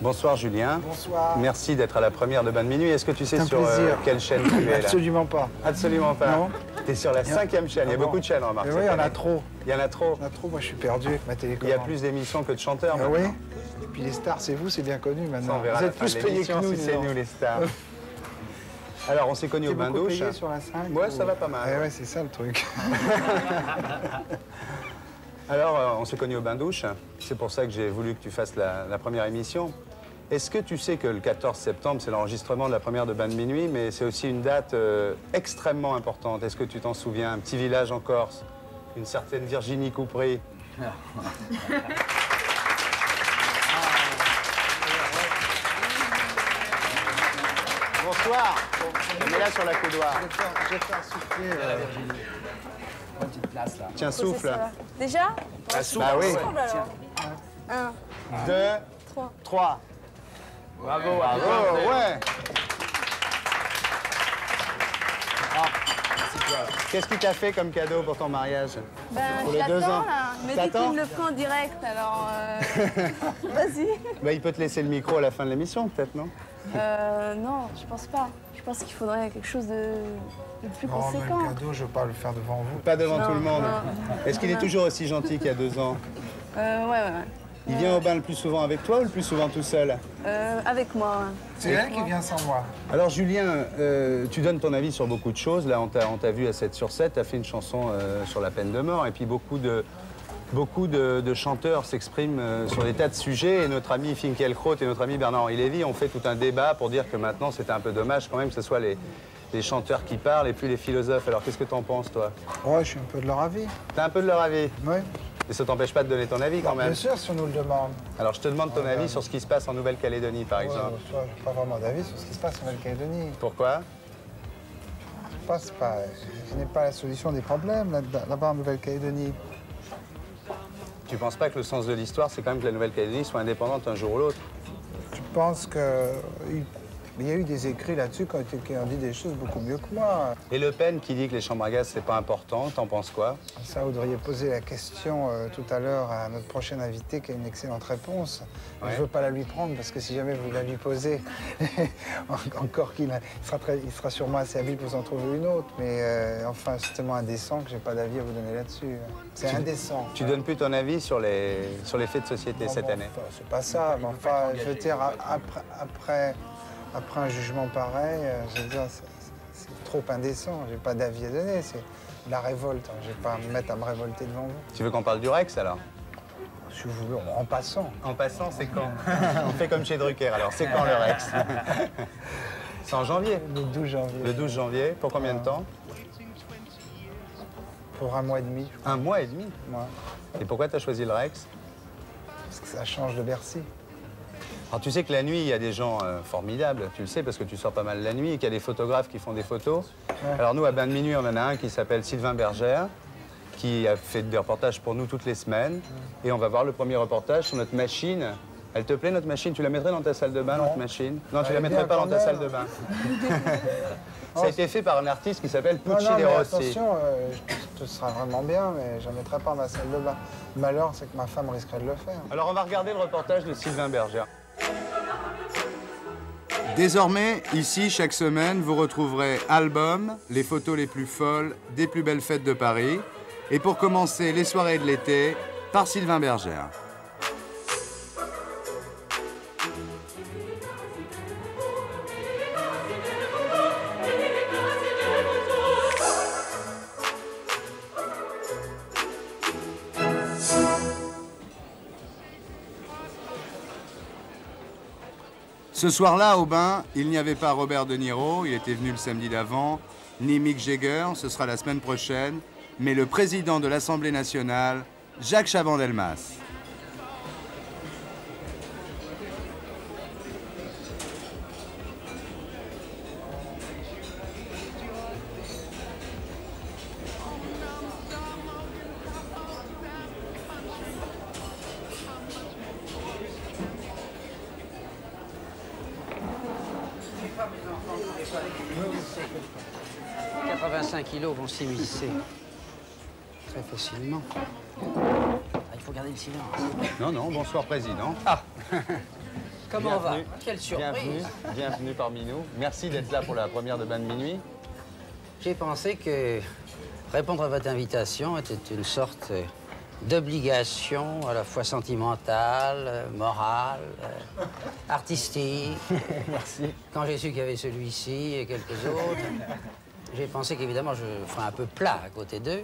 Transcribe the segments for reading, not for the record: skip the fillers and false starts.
Bonsoir Julien. Bonsoir. Merci d'être à la première de Bain de Minuit. Est-ce que tu sais sur quelle chaîne tu es là? Absolument pas. Absolument pas. Non. Tu es sur la 5e chaîne. Il y a beaucoup de chaînes, remarque. Oui, il y en a trop. Il y en a trop. Il y en a trop. Moi, je suis perdu avec ma télécommande. Il y a plus d'émissions que de chanteurs. Oui. Et puis les stars, c'est vous, c'est bien connu maintenant. Vous êtes plus payés que nous, si c'est nous les stars. Alors, on s'est connus au bain douche. Sur la 5. Ouais, ça va pas mal. Ouais, c'est ça le truc. Alors, on s'est connus au bain douche. C'est pour ça que j'ai voulu que tu fasses la première émission. Est-ce que tu sais que le 14 septembre, c'est l'enregistrement de la première de Bain de Minuit, mais c'est aussi une date extrêmement importante. Est-ce que tu t'en souviens? Un petit village en Corse, une certaine Virginie Coupry. Bonsoir. On est là sur la coudoir. Je vais faire souffler Virginie. Une petite place là. Tiens, souffle. Déjà? Bah oui. Un, 2, 3. Bravo, bravo, ouais. Qu'est-ce qu'il t'a fait comme cadeau pour ton mariage? Ben, pour je les 2 ans. là. Il me dit qu'il me le prend en direct, alors vas-y. Bah, il peut te laisser le micro à la fin de l'émission, peut-être, non? Non, je pense pas. Je pense qu'il faudrait quelque chose de plus conséquent. Le cadeau, je ne veux pas le faire devant vous. Pas devant tout le monde. Non. Est-ce qu'il est toujours aussi gentil qu'il y a 2 ans? Ouais. Il vient au bain le plus souvent avec toi ou le plus souvent tout seul? Avec moi. C'est elle qui vient sans moi. Alors Julien, tu donnes ton avis sur beaucoup de choses. Là, on t'a vu à 7 sur 7, tu as fait une chanson sur la peine de mort. Et puis beaucoup de chanteurs s'expriment sur des tas de sujets. Et notre ami Finkielkraut et notre ami Bernard-Henri Lévy ont fait tout un débat pour dire que maintenant, c'était un peu dommage quand même que ce soit les chanteurs qui parlent et puis les philosophes. Alors qu'est-ce que t'en penses, toi? Ouais, je suis un peu de leur avis. T'as un peu de leur avis? Oui. Et ça t'empêche pas de donner ton avis quand même? Bien sûr, si on nous le demande. Alors je te demande ton avis sur ce qui se passe en Nouvelle-Calédonie, par exemple. Je n'ai pas vraiment d'avis sur ce qui se passe en Nouvelle-Calédonie. Pourquoi? Je n'ai pas la solution des problèmes là-bas en Nouvelle-Calédonie. Tu penses pas que le sens de l'histoire, c'est quand même que la Nouvelle-Calédonie soit indépendante un jour ou l'autre? Je pense qu'il y a eu des écrits là-dessus qui ont dit des choses beaucoup mieux que moi. Et Le Pen qui dit que les chambres à gaz, c'est pas important, t'en penses quoi? Ça, vous devriez poser la question tout à l'heure à notre prochain invité qui a une excellente réponse. Ouais. Je ne veux pas la lui prendre parce que si jamais vous la lui posez, encore qu'il sera sûrement assez habile pour s'en trouver une autre. Mais enfin, c'est tellement indécent que je n'ai pas d'avis à vous donner là-dessus. C'est indécent. Tu donnes plus ton avis sur les faits de société cette année? C'est pas ça. Mais enfin, je veux dire, après un jugement pareil, je veux dire, c'est trop indécent. J'ai pas d'avis à donner. C'est la révolte. Je vais pas me mettre à me révolter devant vous. Tu veux qu'on parle du Rex alors? Si vous voulez, en passant. En passant, c'est quand? On fait comme chez Drucker. Alors, c'est quand le Rex? C'est en janvier? Le 12 janvier. Le 12 janvier. Pour combien de temps? Pour 1 mois et demi. 1 mois et demi? Ouais. Et pourquoi tu as choisi le Rex? Parce que ça change de Bercy. Alors tu sais que la nuit, il y a des gens formidables, tu le sais parce que tu sors pas mal la nuit et qu'il y a des photographes qui font des photos. Ouais. Alors nous, à Bain de Minuit, on en a un qui s'appelle Sylvain Bergère, qui a fait des reportages pour nous toutes les semaines. Et on va voir le premier reportage sur notre machine. Elle te plaît, notre machine? Tu la mettrais dans ta salle de bain, notre machine? Non, tu la mettrais pas dans ta salle de bain. Ça a été fait par un artiste qui s'appelle Pucci De Rossi. Attention, ce sera vraiment bien, mais je ne mettrai pas dans ma salle de bain. Le malheur, c'est que ma femme risquerait de le faire. Alors on va regarder le reportage de Sylvain Bergère. Désormais, ici, chaque semaine, vous retrouverez albums, les photos les plus folles des plus belles fêtes de Paris. Et pour commencer les soirées de l'été, par Sylvain Bergère. Ce soir-là, au bain, il n'y avait pas Robert De Niro, il était venu le samedi d'avant, ni Mick Jagger, ce sera la semaine prochaine, mais le président de l'Assemblée nationale, Jacques Chaban-Delmas. « 85 kilos vont s'immiscer très facilement. Ah, il faut garder le silence. Non, bonsoir, Président. Ah Comment va? Quelle surprise! Bienvenue parmi nous. Merci d'être là pour la première de Bain de Minuit. J'ai pensé que répondre à votre invitation était une sorte d'obligation à la fois sentimentale, morale, artistique. Merci. Quand j'ai su qu'il y avait celui-ci et quelques autres, j'ai pensé qu'évidemment je ferais un peu plat à côté d'eux,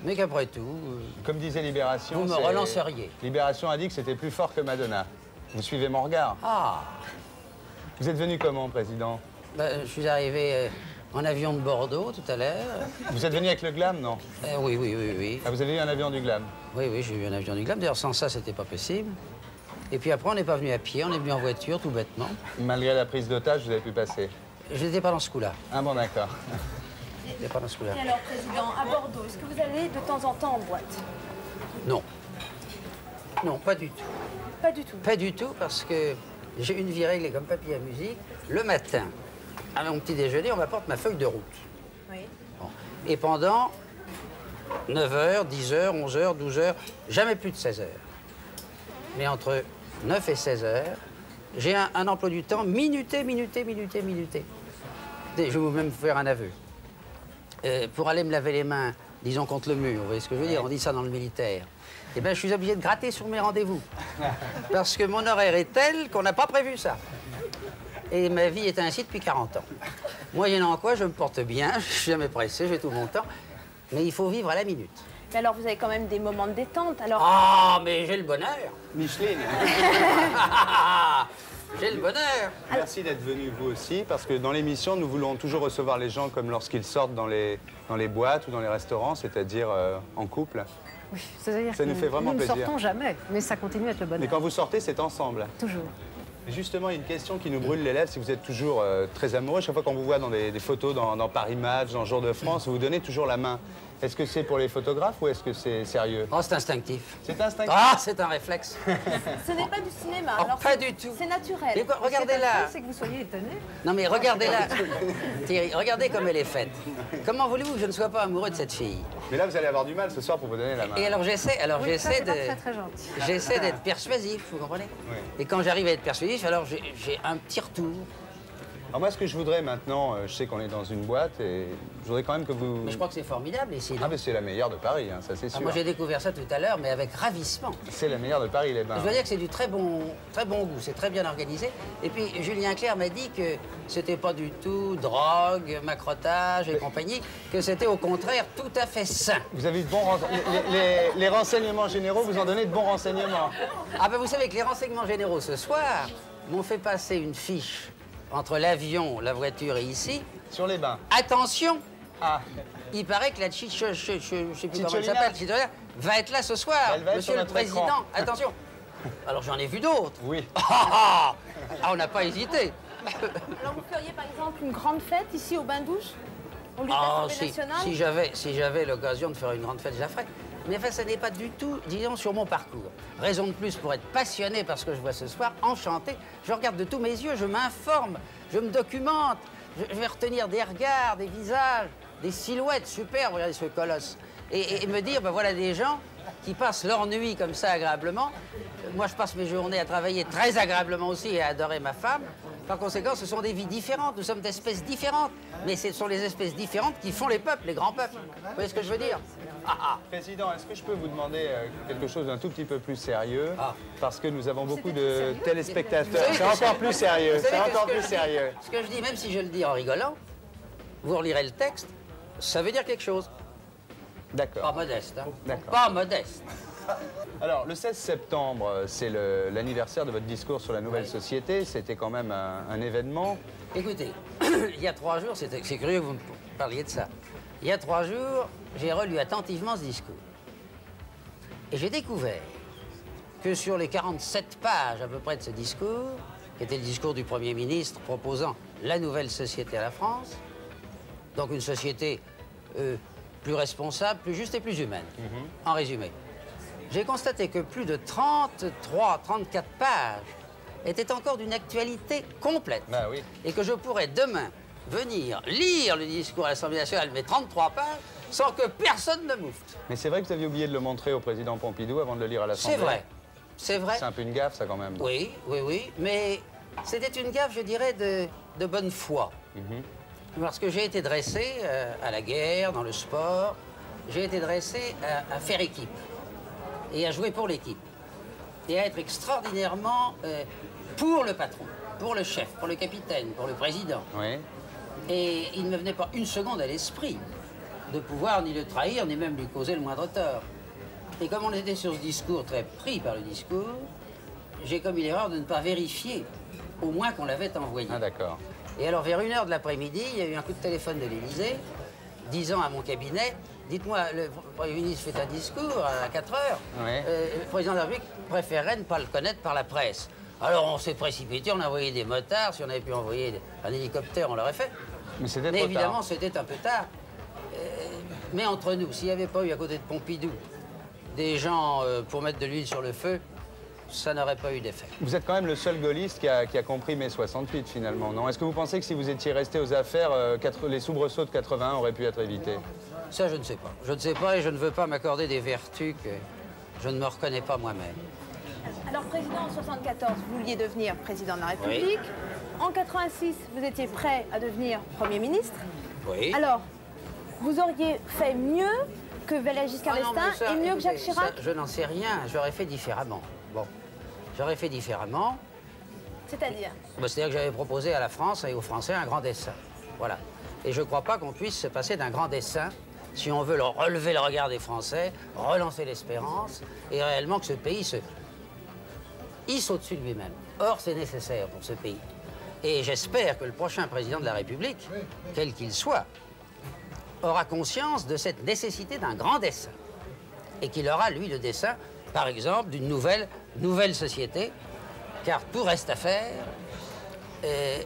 mais qu'après tout, Comme disait Libération, vous me relanceriez. Libération a dit que c'était plus fort que Madonna. Vous suivez mon regard. Ah, Vous êtes venu comment, Président? ben, je suis arrivé en avion de Bordeaux tout à l'heure. Vous êtes venu avec le Glam, non? Oui, oui, oui, oui. Ah, vous avez eu un avion du Glam? Oui, oui, j'ai eu un avion du Glam. D'ailleurs, sans ça, c'était pas possible. Et puis après, on n'est pas venu à pied, on est venu en voiture, tout bêtement. Malgré la prise d'otage, vous avez pu passer? Je n'étais pas dans ce coup-là. Ah bon, d'accord. Je n'étais pas dans ce coup-là. Et alors, Président, à Bordeaux, est-ce que vous allez de temps en temps en boîte? Non. Non, pas du tout. Pas du tout. Pas du tout, parce que j'ai une vie réglée comme papier à musique. Le matin, à mon petit déjeuner, on m'apporte ma feuille de route. Oui. Bon. Et pendant 9h, 10h, 11h, 12h, jamais plus de 16h. Mais entre 9 et 16h, j'ai un emploi du temps minuté, minuté, minuté, minuté. Je vais vous même faire un aveu. Pour aller me laver les mains, disons contre le mur, vous voyez ce que je veux dire? On dit ça dans le militaire. Eh bien, je suis obligé de gratter sur mes rendez-vous. Parce que mon horaire est tel qu'on n'a pas prévu ça. Et ma vie est ainsi depuis 40 ans. Moyennant quoi, je me porte bien, je suis jamais pressé, j'ai tout mon temps. Mais il faut vivre à la minute. Mais alors, vous avez quand même des moments de détente, alors... Ah, mais j'ai le bonheur. Micheline, J'ai le bonheur. merci d'être venu vous aussi, parce que dans l'émission, nous voulons toujours recevoir les gens comme lorsqu'ils sortent dans les boîtes ou dans les restaurants, c'est-à-dire en couple. Oui, c'est-à-dire Ça nous fait vraiment nous plaisir. ne sortons jamais, mais ça continue à être le Mais bonheur. quand vous sortez, c'est ensemble. Toujours. Justement, il y a une question qui nous brûle les lèvres, si vous êtes toujours très amoureux. Chaque fois qu'on vous voit dans des photos dans Paris Match, dans Jour de France, vous vous donnez toujours la main. Est-ce que c'est pour les photographes ou est-ce que c'est sérieux? Oh, c'est instinctif. C'est instinctif. Ah, c'est un réflexe. Ce n'est pas du cinéma, Oh, alors pas c'est- du tout. C'est naturel. Mais quoi, Ce qui est regardez-la. incroyable, c'est que vous soyez étonné. Non, mais regardez-la. Thierry, regardez comme elle est faite. Comment voulez-vous que je ne sois pas amoureux de cette fille? Mais là, vous allez avoir du mal ce soir pour vous donner la main. Et alors j'essaie Oui, ça, c'est pas de... très très gentil. J'essaie d'être persuasif, vous comprenez? Oui. Et quand j'arrive à être persuasif, alors j'ai un petit retour. Alors moi, ce que je voudrais maintenant, je sais qu'on est dans une boîte et je voudrais quand même que vous... Mais je crois que c'est formidable ici. non? Ah, mais c'est la meilleure de Paris, hein, ça c'est Ah, sûr. moi j'ai découvert ça tout à l'heure, mais avec ravissement. C'est la meilleure de Paris, les bains. Je dois dire que c'est du très bon goût, c'est très bien organisé. Et puis Julien Clerc m'a dit que c'était pas du tout drogue, macrotage et compagnie, que c'était au contraire tout à fait sain. Vous avez de bons les renseignements généraux, vous en donnez de bons renseignements. Ah ben vous savez que les renseignements généraux ce soir m'ont fait passer une fiche entre l'avion, la voiture et ici. Sur les bains. Attention, Ah, il paraît que la je sais plus comment elle Cicciolina. s'appelle, Cicciolina, va être là ce soir. Elle va être Monsieur sur le notre Président, écran. attention. Alors j'en ai vu d'autres. oui. Ah, on n'a pas hésité. Alors, vous feriez par exemple une grande fête ici au bain-douche? Au lieu de Ah, l'Assemblée nationale? si j'avais l'occasion de faire une grande fête, je la ferais. Mais enfin, ça n'est pas du tout, disons, sur mon parcours. Raison de plus pour être passionné par ce que je vois ce soir, enchanté. Je regarde de tous mes yeux, je m'informe, je me documente. Je vais retenir des regards, des visages, des silhouettes superbes, regardez ce colosse. Et me dire, ben voilà des gens qui passent leur nuit comme ça agréablement. Moi, je passe mes journées à travailler très agréablement aussi et à adorer ma femme. Par conséquent, ce sont des vies différentes, nous sommes d'espèces différentes. Mais ce sont les espèces différentes qui font les peuples, les grands peuples. Vous voyez ce que je veux dire? Président, est-ce que je peux vous demander quelque chose d'un tout petit peu plus sérieux? Ah. Parce que nous avons beaucoup de sérieux téléspectateurs. Vous savez C'est que encore plus sérieux, Vous savez c'est que encore ce que plus je dis- sérieux. Ce que je dis, même si je le dis en rigolant, vous relirez le texte, ça veut dire quelque chose. Pas D'accord. modeste, hein? D'accord. Pas modeste. Alors, le 16 septembre, c'est l'anniversaire de votre discours sur la nouvelle société. C'était quand même un événement. Écoutez, il y a 3 jours, c'est curieux que vous me parliez de ça. Il y a 3 jours, j'ai relu attentivement ce discours. Et j'ai découvert que sur les 47 pages à peu près de ce discours, qui était le discours du Premier ministre proposant la nouvelle société à la France, donc une société plus responsable, plus juste et plus humaine, en résumé. J'ai constaté que plus de 33, 34 pages étaient encore d'une actualité complète. Bah oui. Et que je pourrais demain venir lire le discours à l'Assemblée nationale, mes 33 pages, sans que personne ne moufte. Mais c'est vrai que vous aviez oublié de le montrer au président Pompidou avant de le lire à l'Assemblée. C'est vrai. C'est vrai. C'est un peu une gaffe, ça, quand même. Oui, oui, oui. Mais c'était une gaffe, je dirais, de bonne foi. Parce que j'ai été dressé à la guerre, dans le sport. J'ai été dressé à faire équipe. Et à jouer pour l'équipe. Et à être extraordinairement pour le patron, pour le chef, pour le capitaine, pour le président. Oui. Et il ne me venait pas une seconde à l'esprit de pouvoir ni le trahir, ni même lui causer le moindre tort. Et comme on était sur ce discours, très pris par le discours, j'ai commis l'erreur de ne pas vérifier, au moins qu'on l'avait envoyé. Ah, d'accord. Et alors, vers 1h de l'après-midi, il y a eu un coup de téléphone de l'Élysée, disant à mon cabinet, dites-moi, le Premier ministre fait un discours à 4h, Oui. Le président de la République préférerait ne pas le connaître par la presse. Alors, on s'est précipité, on a envoyé des motards, si on avait pu envoyer un hélicoptère, on l'aurait fait. Mais c'était Mais trop évidemment, tard. c'était un peu tard. Mais entre nous, s'il n'y avait pas eu à côté de Pompidou des gens pour mettre de l'huile sur le feu, ça n'aurait pas eu d'effet. Vous êtes quand même le seul gaulliste qui a compris mai 68, finalement, non? Est-ce que vous pensez que si vous étiez resté aux affaires, les soubresauts de 81 auraient pu être évités? Ça, je ne sais pas. Je ne sais pas et je ne veux pas m'accorder des vertus que je ne me reconnais pas moi-même. Alors, président, en 74, vous vouliez devenir président de la République. En 86, vous étiez prêt à devenir Premier ministre. Oui. Alors, vous auriez fait mieux que Valéry Giscard Ah non, mais d'Estaing ça, et mieux que Jacques écoutez, Chirac. ça, je n'en sais rien. J'aurais fait différemment. Bon. J'aurais fait différemment. C'est-à-dire? C'est-à-dire que j'avais proposé à la France et aux Français un grand dessein. Voilà. Et je ne crois pas qu'on puisse se passer d'un grand dessein si on veut relever le regard des Français, relancer l'espérance et réellement que ce pays se hisse au-dessus de lui-même. Or, c'est nécessaire pour ce pays. Et j'espère que le prochain président de la République, quel qu'il soit, aura conscience de cette nécessité d'un grand dessein. Et qu'il aura, lui, le dessein, par exemple, d'une nouvelle société, car tout reste à faire.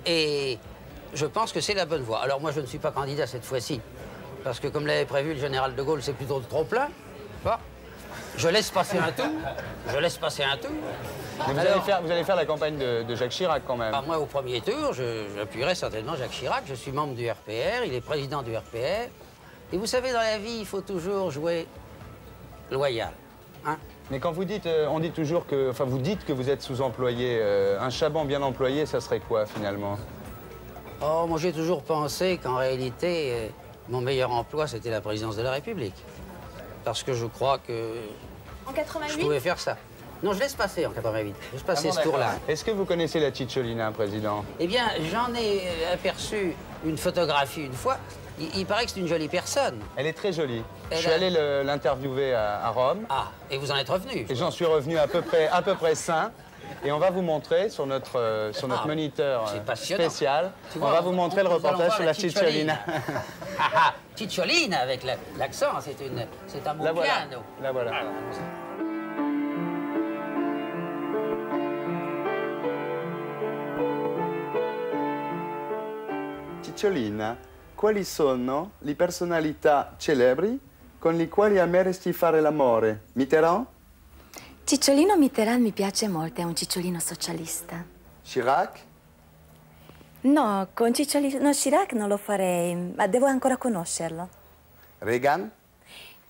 Et je pense que c'est la bonne voie. Alors moi, je ne suis pas candidat cette fois-ci, parce que comme l'avait prévu le général de Gaulle, c'est plutôt trop plein. Bon. Je laisse passer un tour. Je laisse passer un tour. Mais vous allez faire la campagne de Jacques Chirac, quand même. Moi, au premier tour, j'appuierai certainement Jacques Chirac. Je suis membre du RPR, il est président du RPR. Et vous savez, dans la vie, il faut toujours jouer loyal. Hein? Mais quand vous dites, on dit toujours que, enfin, vous dites que vous êtes sous-employé. Un Chaban bien employé, ça serait quoi, finalement? Oh, moi, j'ai toujours pensé qu'en réalité, mon meilleur emploi, c'était la présidence de la République. Parce que je crois que En 88? je pouvais faire ça. Non, je laisse passer en 88. Je laisse passer ce tour-là. Est-ce que vous connaissez la Cicciolina, président? Eh bien, j'en ai aperçu une photographie une fois. Il paraît que c'est une jolie personne. Elle est très jolie. Elle Je suis a- allé l'interviewer à Rome. Ah, et vous en êtes revenu? Et j'en suis revenu à peu près sain. Et on va vous montrer sur notre moniteur c'est passionnant. spécial, Tu on vois, va vous montrer le nous allons reportage voir sur la Cicciolina. Ah, ah, Cicciolina avec l'accent, c'est un mot La voilà. piano. La voilà. Cicciolina, quali sono le personalità celebri con le quali ameresti fare l'amore? Mitterrand? Cicciolino Mitterrand mi piace molto, è un cicciolino socialista. Chirac? No, con Cicciolino Chirac non lo farei, ma devo ancora conoscerlo. Reagan?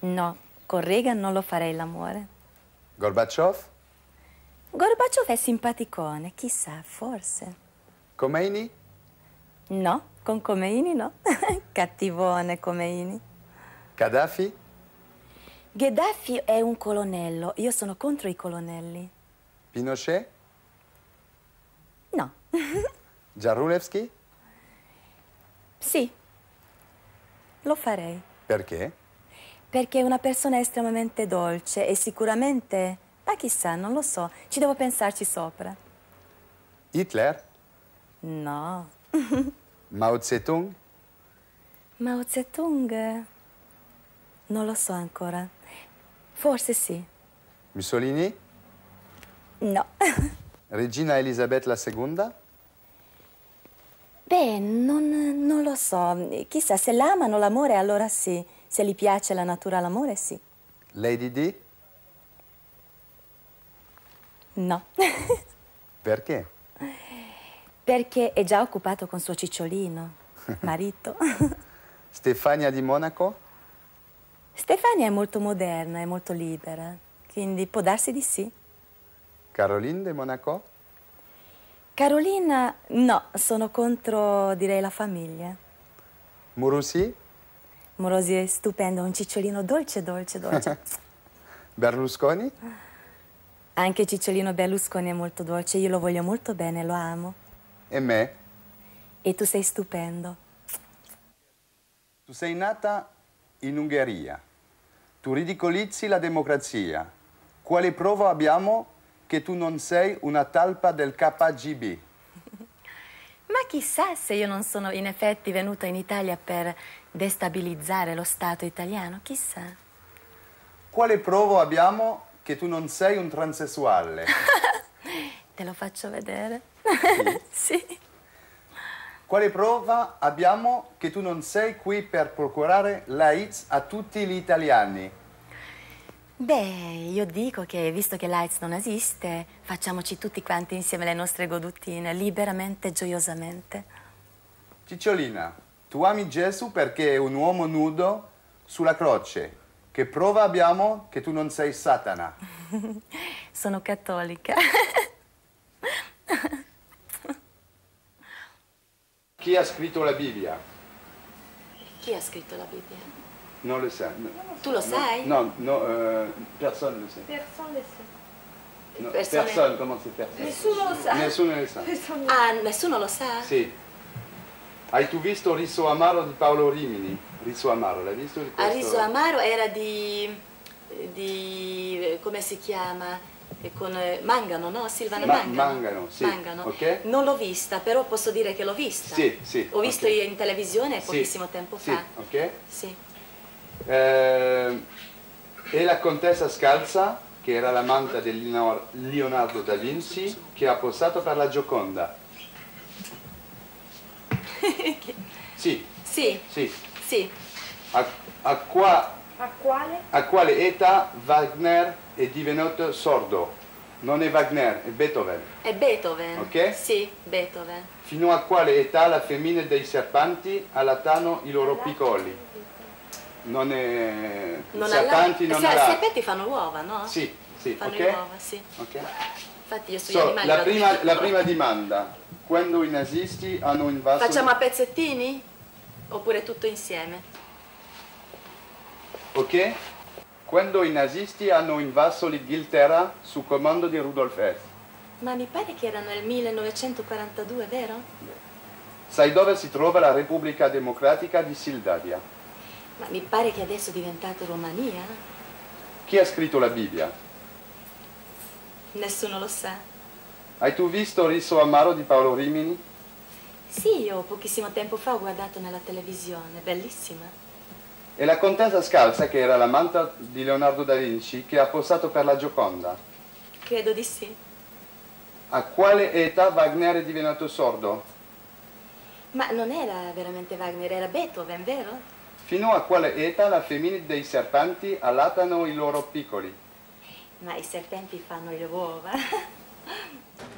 No, con Reagan non lo farei l'amore. Gorbaciov? Gorbaciov è simpaticone, chissà, forse. Khomeini? No, con Khomeini no. Cattivone Khomeini. Gheddafi? Gheddafi è un colonnello, io sono contro i colonnelli. Pinochet? No. Jarulewski? Sì, lo farei. Perché? Perché è una persona estremamente dolce e sicuramente, ma chissà, non lo so, ci devo pensarci sopra. Hitler? No. Mao Zedong? Mao Zedong, non lo so ancora. Forse sì. Mussolini? No. Regina Elisabeth II? Beh, non lo so. Chissà, se l'amano l'amore, allora sì. Se gli piace la natura l'amore, sì. Lady Di? No. Perché? Perché è già occupato con suo cicciolino, marito. Stefania di Monaco? Stefania è molto moderna, è molto libera, quindi può darsi di sì. Caroline de Monaco? Carolina, no, sono contro, direi, la famiglia. Murusì? Morosi è stupendo, un cicciolino dolce, dolce, dolce. Berlusconi? Anche Cicciolino Berlusconi è molto dolce, io lo voglio molto bene, lo amo. E me? E tu sei stupendo. Tu sei nata in Ungheria. Tu ridicolizzi la democrazia. Quale prova abbiamo che tu non sei una talpa del KGB? Ma chissà se io non sono in effetti venuta in Italia per destabilizzare lo Stato italiano, chissà. Quale prova abbiamo che tu non sei un transessuale? Te lo faccio vedere? Sì. Sì. Quale prova abbiamo che tu non sei qui per procurare l'AIDS a tutti gli italiani? Beh, io dico che visto che l'AIDS non esiste, facciamoci tutti quanti insieme le nostre godutine, liberamente e gioiosamente. Cicciolina, tu ami Gesù perché è un uomo nudo sulla croce. Che prova abbiamo che tu non sei Satana? Sono cattolica. Chi ha scritto la Bibbia? Chi ha scritto la Bibbia? Non lo sa. Tu lo sai? No, personne lo sa. Personne ne sa. No, Persone- personne, comment c'est personne? Nessuno lo sa. Nessuno lo sa. Ah, nessuno lo sa? Sì. Hai tu visto Riso Amaro di Paolo Rimini? Riso Amaro, l'hai visto? Di A questo? Riso Amaro era come si chiama? Con Mangano, no? Silvana Mangano. Mangano, sì. Mangano. Ok. Non l'ho vista, però posso dire che l'ho vista. Sì, sì. Ho visto ok. in televisione Sì, pochissimo tempo sì, fa. ok. Sì. E la contessa Scalza, che era l'amante di Leonardo da Vinci, che ha posato per la Gioconda. Sì, Sì, sì. sì. A quale? a quale età Wagner è divenuto sordo? Non è Wagner, è Beethoven. È Beethoven. Ok. Sì, Beethoven. Fino a quale età le femmine dei serpenti allattano i loro piccoli? Non è... Non serpenti non I serpenti fanno uova, no? Sì, sì, Fanno ok. le uova, sì. Ok. Infatti io sugli So, animali la vado- prima domanda. Quando i nazisti hanno invaso... Facciamo a pezzettini? Oppure tutto insieme? Ok? Quando i nazisti hanno invaso l'Inghilterra su comando di Rudolf Hess. Ma mi pare che era nel 1942, vero? Sai dove si trova la Repubblica Democratica di Sildadia? Ma mi pare che adesso è diventato Romania. Chi ha scritto la Bibbia? Nessuno lo sa. Hai tu visto Riso Amaro di Paolo Rimini? Sì, io pochissimo tempo fa ho guardato nella televisione, bellissima. E la contessa Scalza, che era l'amante di Leonardo da Vinci, che ha posato per la Gioconda. Credo di sì. A quale età Wagner è diventato sordo? Ma non era veramente Wagner, era Beethoven, vero? Fino a quale età le femmine dei serpenti allattano i loro piccoli? Ma i serpenti fanno le uova.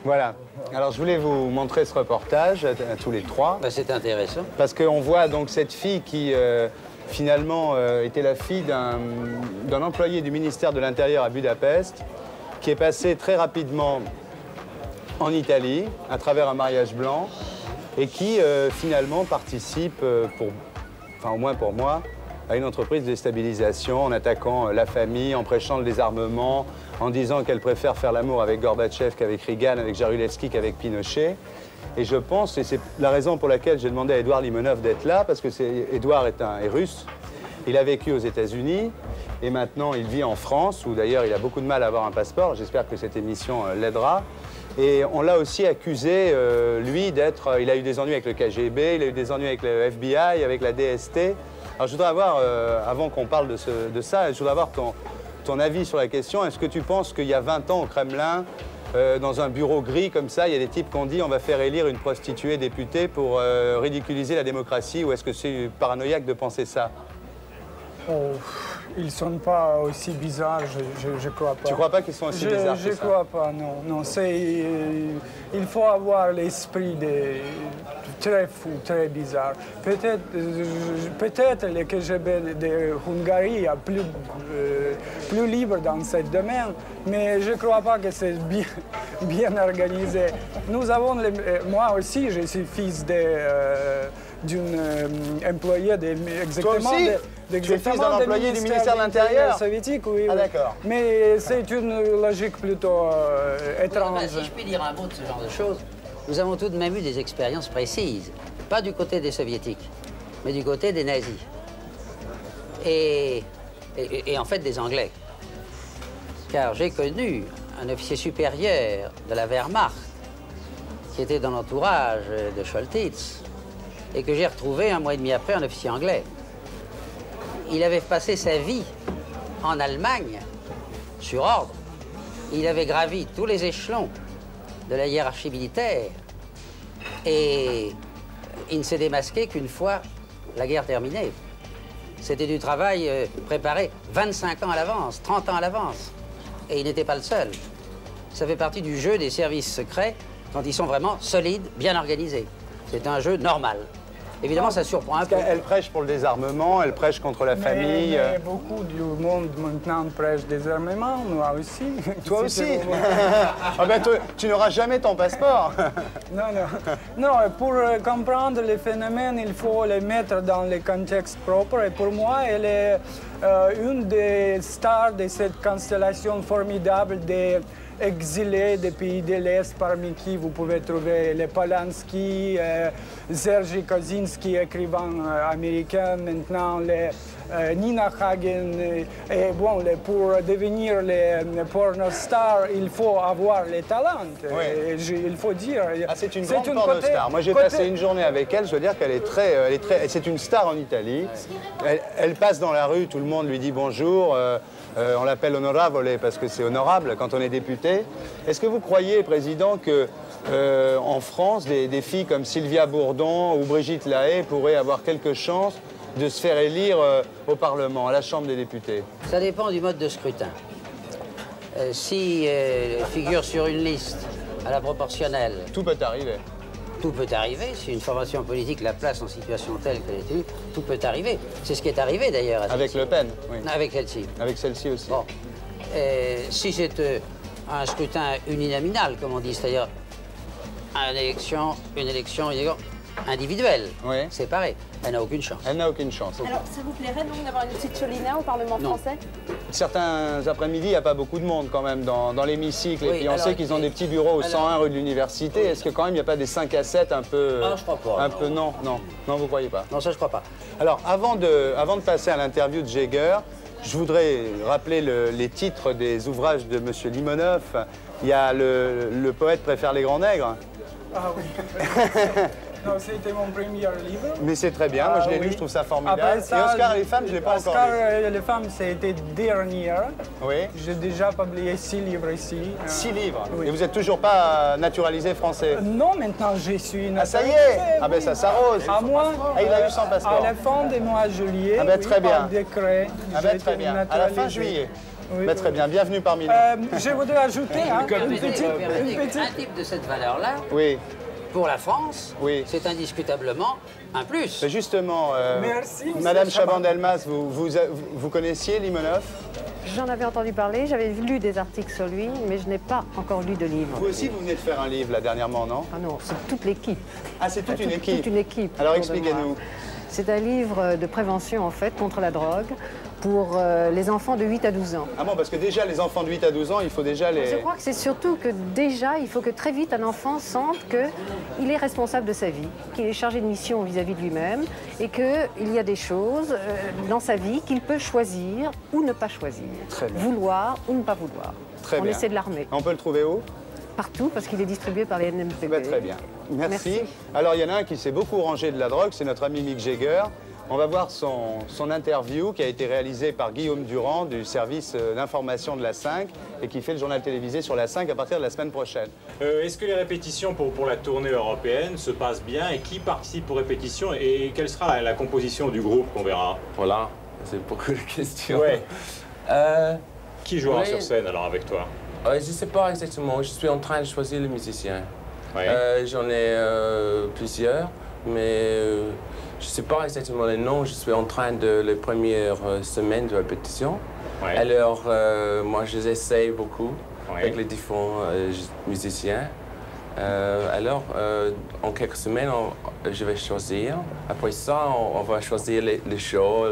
Voilà. Alors je voulais vous montrer ce reportage à tous les trois. Ben, c'est intéressant. Parce qu'on voit donc cette fille qui finalement était la fille d'un employé du ministère de l'Intérieur à Budapest, qui est passé très rapidement en Italie à travers un mariage blanc et qui finalement participe, enfin au moins pour moi, à une entreprise de déstabilisation en attaquant la famille, en prêchant le désarmement, en disant qu'elle préfère faire l'amour avec Gorbatchev qu'avek Reagan, avec Jaruzelski qu'avec Pinochet. Et je pense, et c'est la raison pour laquelle j'ai demandé à Édouard Limonov d'être là, parce que Édouard est russe, il a vécu aux États-Unis, et maintenant il vit en France, où d'ailleurs il a beaucoup de mal à avoir un passeport. J'espère que cette émission l'aidera. Et on l'a aussi accusé, lui, d'être... il a eu des ennuis avec le KGB, il a eu des ennuis avec le FBI, avec la DST. Alors je voudrais avoir, avant qu'on parle de ça, je voudrais avoir ton avis sur la question. Est-ce que tu penses qu'il y a 20 ans au Kremlin, dans un bureau gris comme ça, il y a des types qui ont dit on va faire élire une prostituée députée pour ridiculiser la démocratie, ou est-ce que c'est paranoïaque de penser ça? Oh, ils ne sont pas aussi bizarres, je crois pas. Tu crois pas qu'ils sont aussi bizarres que ça? Je crois pas, non. Non, il faut avoir l'esprit très fou, très bizarre. Peut-être le KGB de Hongrie est plus libre dans ce domaine, mais je ne crois pas que c'est bien organisé. Nous avons, moi aussi, je suis fils d'une employée exactement. Tu es fils d'un employé du ministère de l'Intérieur soviétique, oui. Ah, d'accord. Mais c'est une logique plutôt étrange. Si je puis dire un mot de ce genre de choses, nous avons tout de même eu des expériences précises. Pas du côté des soviétiques, mais du côté des nazis. Et en fait des Anglais. Car j'ai connu un officier supérieur de la Wehrmacht qui était dans l'entourage de Choltitz et que j'ai retrouvé un mois et demi après un officier anglais. Il avait passé sa vie en Allemagne sur ordre. Il avait gravi tous les échelons de la hiérarchie militaire et il ne s'est démasqué qu'une fois la guerre terminée. C'était du travail préparé 25 ans à l'avance, 30 ans à l'avance. Et il n'était pas le seul. Ça fait partie du jeu des services secrets quand ils sont vraiment solides, bien organisés. C'est un jeu normal. Évidemment, ça surprend un peu. Elle prêche pour le désarmement, elle prêche contre la famille. Mais beaucoup du monde maintenant prêche désarmement, moi aussi. Toi aussi ah ben, tu n'auras jamais ton passeport. Non, non. Non, pour comprendre les phénomènes, il faut les mettre dans le contexte propre. Et pour moi, elle est une des stars de cette constellation formidable des exilés des pays de l'Est, parmi qui vous pouvez trouver les Polanski, Sergei Kosinski, écrivain américain, maintenant les Nina Hagen. Et bon, pour devenir les pornostars, il faut avoir les talents. Oui. Il faut dire. Ah, c'est une grande pornostar. Moi, j'ai passé une journée avec elle. Je veux dire qu'elle est très, c'est une star en Italie. Elle passe dans la rue, tout le monde lui dit bonjour. On l'appelle honorable parce que c'est honorable quand on est député. Est-ce que vous croyez, Président, que en France, des filles comme Sylvia Bourdon ou Brigitte Lahaie pourraient avoir quelque chance de se faire élire au Parlement, à la Chambre des députés? Ça dépend du mode de scrutin. Si figure sur une liste à la proportionnelle... Tout peut arriver. Tout peut arriver. Si une formation politique la place en situation telle qu'elle est élue, tout peut arriver. C'est ce qui est arrivé d'ailleurs. Avec Le Pen, oui. Avec celle-ci. Avec celle-ci aussi. Bon. Si c'est un scrutin uninominal, comme on dit, c'est-à-dire une élection individuelle, oui. séparée, elle n'a aucune chance. Elle n'a aucune chance. Alors, ça vous plairait donc d'avoir une petite Cholina au Parlement français? Certains après-midi, il n'y a pas beaucoup de monde quand même dans l'hémicycle. Oui, et puis on sait qu'ils ont des petits bureaux au 101 rue de l'Université. Est-ce que quand même il n'y a pas des 5 à 7 un peu... Ah, je crois pas. Un peu, non, vous ne croyez pas? Non, ça je crois pas. Alors, avant de passer à l'interview de Jäger, je voudrais rappeler les titres des ouvrages de M. Limonov. Il y a le poète préfère les grands nègres. Ah oui. Non, c'était mon premier livre. Mais c'est très bien, moi je l'ai lu, je trouve ça formidable. Ça, et Oscar et les femmes, je ne l'ai pas encore lu. Oscar et les femmes, c'était dernier. Oui. J'ai déjà publié 6 livres ici. 6 livres. Oui. Et vous n'êtes toujours pas naturalisé français? Non, maintenant je suis naturalisé. Ah ça y est. Ah ben ça s'arrose. À moi, Ah, il a eu son passeport. à la fin du mois de juillet, Ah ben, très bien. par décret, Ah ben j'ai très été bien. À la fin naturalisé. juillet. Oui, Ben, oui. très bien, bienvenue parmi nous. Je voudrais ajouter une petite... Un type de cette valeur-là, Oui, pour la France, Oui. c'est indiscutablement un plus. mais justement, Merci, monsieur Madame Chaban. Chaban-Delmas, vous connaissiez Limonov? J'en avais entendu parler, j'avais lu des articles sur lui, mais je n'ai pas encore lu de livre. Vous aussi, vous venez de faire un livre là dernièrement, non? Ah non, c'est toute l'équipe. Ah, c'est toute une équipe. Toute une équipe. Alors autour de expliquez-nous. moi. C'est un livre de prévention, en fait, contre la drogue, pour les enfants de 8 à 12 ans. Ah bon, parce que déjà, les enfants de 8 à 12 ans, il faut déjà les... Je crois que c'est surtout que déjà, il faut que très vite un enfant sente qu'il est responsable de sa vie, qu'il est chargé de mission vis-à-vis de lui-même et qu'il y a des choses dans sa vie qu'il peut choisir ou ne pas choisir. Très bien. Vouloir ou ne pas vouloir. Très On bien. essaie de l'armer. On peut le trouver où? Partout, parce qu'il est distribué par les NMPP. Ben, très bien. Merci. Merci. Alors, il y en a un qui s'est beaucoup rangé de la drogue, c'est notre ami Mick Jagger. On va voir son interview qui a été réalisée par Guillaume Durand du service d'information de la 5 et qui fait le journal télévisé sur la 5 à partir de la semaine prochaine. Est-ce que les répétitions pour la tournée européenne se passent bien et qui participe aux répétitions et quelle sera la composition du groupe qu'on verra? Voilà. c'est beaucoup de questions. Ouais. Qui jouera sur scène alors avec toi? Je ne sais pas exactement. Je suis en train de choisir les musiciens. Ouais. J'en ai plusieurs, mais je ne sais pas exactement les noms. Je suis en train de les premières semaines de répétition. Ouais. Alors, moi, je les essaye beaucoup Ouais. avec les différents musiciens. Alors, en quelques semaines, je vais choisir. Après ça, on va choisir les shows,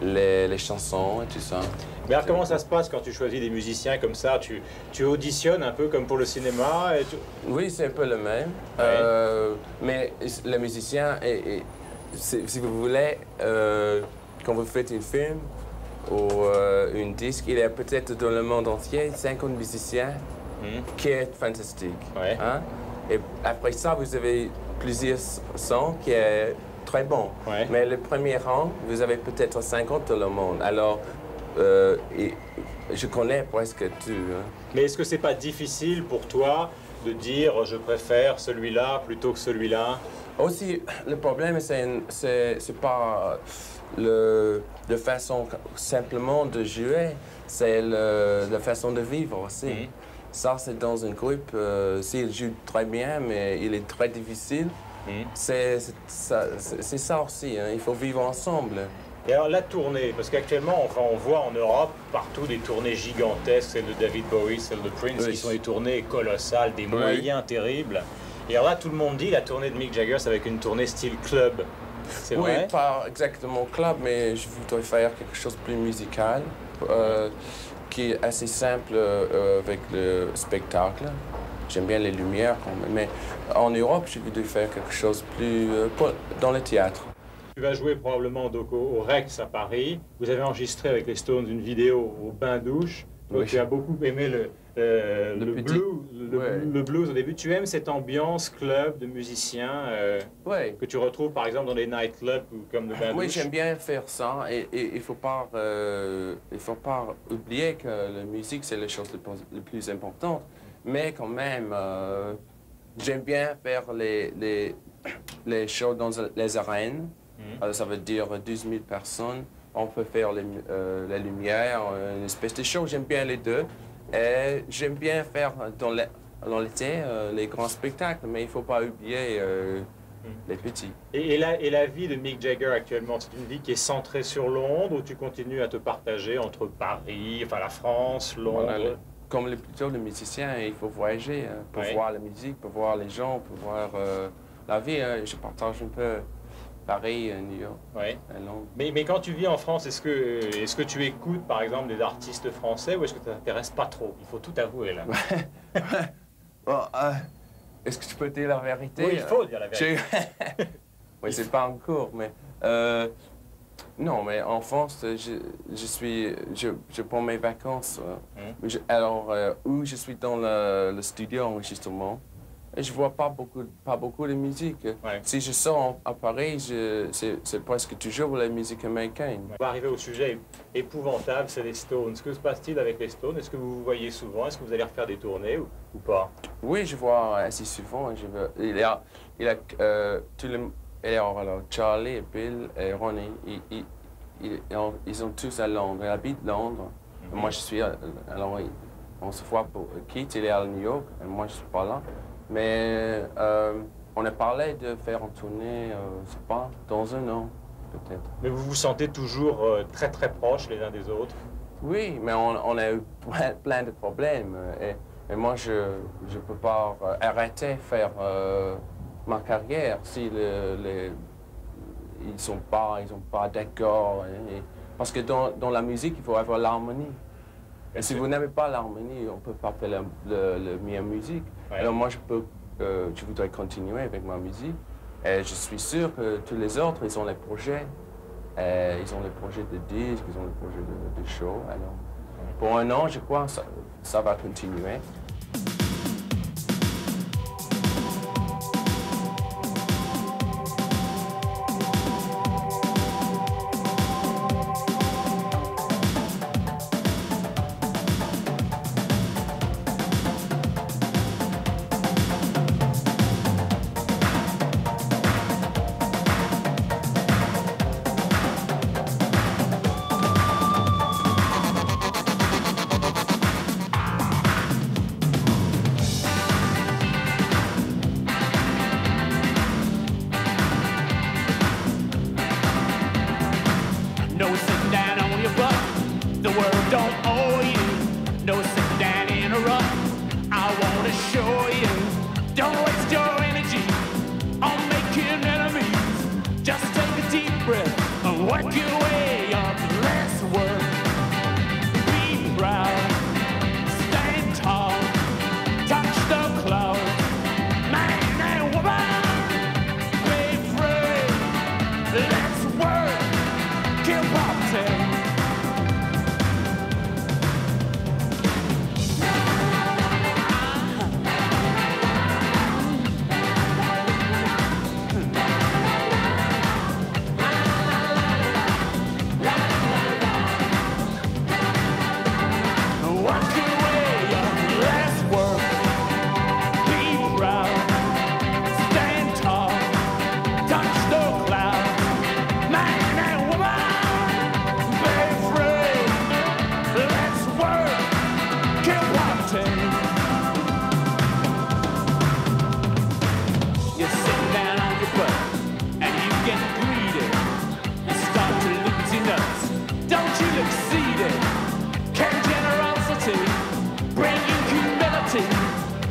les chansons et tout ça. Mais alors, comment ça se passe quand tu choisis des musiciens comme ça? Tu auditionnes un peu comme pour le cinéma Oui, c'est un peu le même. Ouais. Mais les musiciens, si vous voulez, quand vous faites un film ou un disque, il y a peut-être dans le monde entier 50 musiciens qui est fantastique. Ouais. Hein? Et après ça, vous avez plusieurs sons qui est très bon. Ouais. Mais le premier rang, vous avez peut-être 50 dans le monde. Alors, je connais presque tout. Hein. Mais est-ce que c'est pas difficile pour toi de dire je préfère celui-là plutôt que celui-là? Aussi, le problème, c'est pas la façon simplement de jouer, c'est la façon de vivre aussi. Ça, c'est dans un groupe, s'il joue très bien, mais il est très difficile, c'est ça aussi, hein. Il faut vivre ensemble. Et alors la tournée, parce qu'actuellement, enfin, on voit en Europe partout des tournées gigantesques, celles de David Bowie, celles de Prince, Oui. qui sont des tournées colossales, des moyens terribles. Et alors là, tout le monde dit la tournée de Mick Jagger, c'est avec une tournée style club. C'est Oui, vrai? pas exactement club, mais je voudrais faire quelque chose de plus musical, qui est assez simple avec le spectacle. J'aime bien les lumières quand même, mais en Europe, je voudrais faire quelque chose de plus dans le théâtre. Tu vas jouer probablement donc au Rex à Paris. Vous avez enregistré avec les Stones une vidéo au bain-douche. Oui. Tu as beaucoup aimé le blues au début. Tu aimes cette ambiance club de musiciens Oui. que tu retrouves par exemple dans les nightclubs comme le bain-douche? Oui, j'aime bien faire ça et il faut pas oublier que la musique, c'est la chose la plus importante. Mais quand même, j'aime bien faire les shows dans les arènes. Ça veut dire 12 000 personnes. On peut faire la lumière, une espèce de show. J'aime bien les deux. Et j'aime bien faire dans l'été les grands spectacles, mais il ne faut pas oublier les petits. Et la vie de Mick Jagger actuellement, c'est une vie qui est centrée sur Londres ou tu continues à te partager entre Paris, enfin la France, Londres? Voilà, comme plutôt les musiciens, il faut voyager pour voir la musique, pour voir les gens, pour voir la vie. Je partage un peu Paris, New York, Londres. Mais quand tu vis en France, est-ce que tu écoutes par exemple des artistes français ou est-ce que ça ne t'intéresse pas trop? Il faut tout avouer là. Bon, est-ce que tu peux dire la vérité? Oui, il faut dire la vérité. Oui, c'est pas encore, mais... non, mais en France, je prends mes vacances. Alors, où je suis dans le studio enregistrement, et je vois pas beaucoup de musique. Ouais. Si je sors à Paris, c'est presque toujours la musique américaine. On va arriver au sujet épouvantable, c'est les Stones. Que se passe-t-il avec les Stones? Est-ce que vous vous voyez souvent? Est-ce que vous allez refaire des tournées ou pas? Oui, je vois assez souvent. Il y a alors, Charlie, Bill et Ronnie, ils sont tous à Londres. Ils habitent Londres. Moi, je suis... Alors, on se voit pour Keith, il est à New York, et moi, je suis pas là. Mais on a parlé de faire une tournée, je sais pas, dans un an, peut-être. Mais vous vous sentez toujours très très proches les uns des autres? Oui, mais on a eu plein de problèmes. Et moi, je ne peux pas arrêter de faire ma carrière si ils ne sont pas d'accord. Parce que dans la musique, il faut avoir l'harmonie. Et si vous n'avez pas l'harmonie, on ne peut pas faire la meilleure musique. Ouais. Alors moi, je voudrais continuer avec ma musique. Et je suis sûr que tous les autres, ils ont les projets. Ils ont les projets de disques, ils ont les projets de show. Alors, pour un an, je crois que ça va continuer. No sitting down on your butt. The world don't owe you. No sitting down in a rut. I wanna show you. Don't waste your energy on making enemies. Just take a deep breath and work your way up. Less work. Be proud. Stand tall. Touch the clouds. Man and woman. Be free. Let's work. Kill poverty.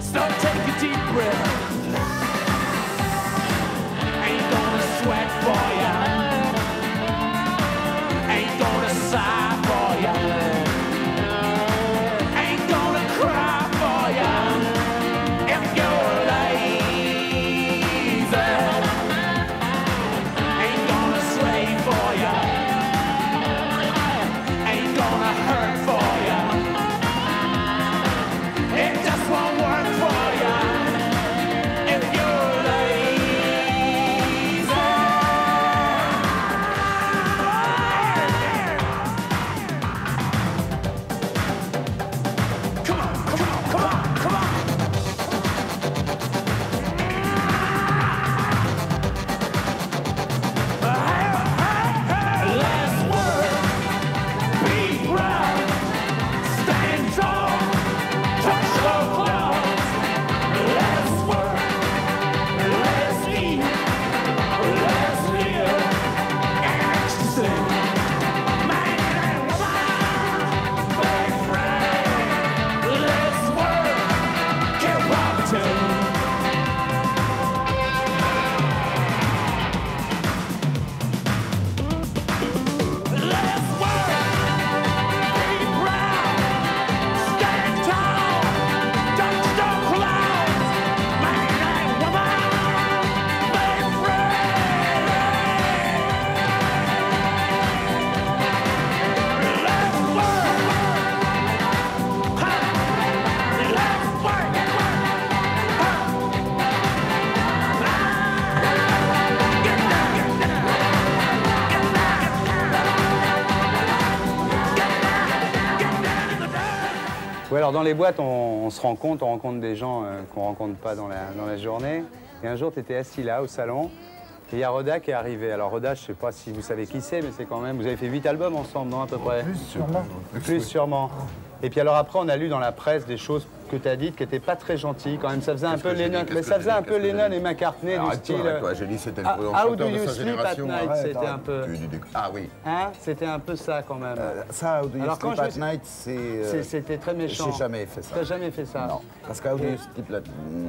So take a deep breath. Ain't gonna sweat for ya. Ain't gonna sigh for ya. Ain't gonna cry for ya. If you're lazy, ain't gonna slave for ya. Ain't gonna hurt for ya. It just won't work for ya if you're lazy. Come on, come on, come on, come on. Let's work, be proud, stand tall. Touch the clouds. Let's work. Let's eat. Let's live. Ecstasy. Man and woman. Be free. Let's work. Kill poverty. Let's work. Be proud. Stand tall. Touch the clouds. Man and woman. Be free. Let's work. Let's work. Oui, alors dans les boîtes, on se rend compte, on rencontre des gens qu'on ne rencontre pas dans la journée. Et un jour, tu étais assis là, au salon, et il y a Roda qui est arrivé. Alors Roda, je ne sais pas si vous savez qui c'est, mais c'est quand même... Vous avez fait 8 albums ensemble, non, à peu près? Plus sûrement. Plus sûrement. Et puis alors après, on a lu dans la presse des choses que tu as dites qui n'étaient pas très gentilles quand même. Ça faisait un peu Lennon, mais ça faisait un peu Lennon et McCartney du style... J'ai dit c'était le How do chanteur de you sa sleep at génération. night? C'était un peu... Ah oui. Hein? C'était un peu ça quand même. Ça, How do you Alors, quand sleep je- at night, c'est... C'était très méchant. J'ai jamais fait ça. T'as jamais fait ça? Non. Parce que How do you sleep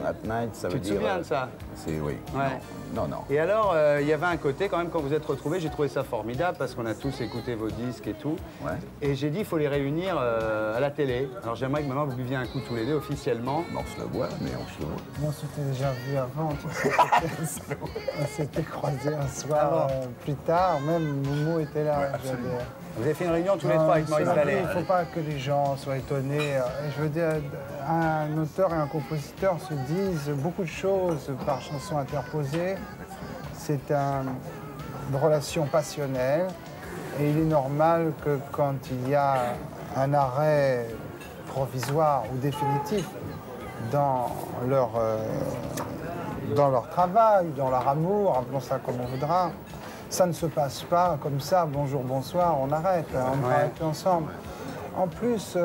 at night, ça veut Tu te dire... souviens de ça? C'est oui. Ouais. Non, non. Et alors, il y avait un côté quand même, quand vous êtes retrouvés, j'ai trouvé ça formidable parce qu'on a tous écouté vos disques et tout. Ouais. Et j'ai dit, il faut les réunir à la télé. Alors j'aimerais que maintenant vous buviez un coup tous les deux officiellement. On se le voit, mais on se le voit. On s'était déjà vu avant, tu sais. On s'était croisés un soir plus tard, même Momo était là. Vous avez fait une réunion tous les trois avec Maurice Vallée. Il ne faut pas que les gens soient étonnés. Je veux dire, un auteur et un compositeur se disent beaucoup de choses par chanson interposée. C'est une relation passionnelle et il est normal que quand il y a un arrêt provisoire ou définitif dans leur travail, dans leur amour, appelons ça comme on voudra, ça ne se passe pas comme ça, bonjour, bonsoir, on arrête, on ne travaille plus ensemble. En plus,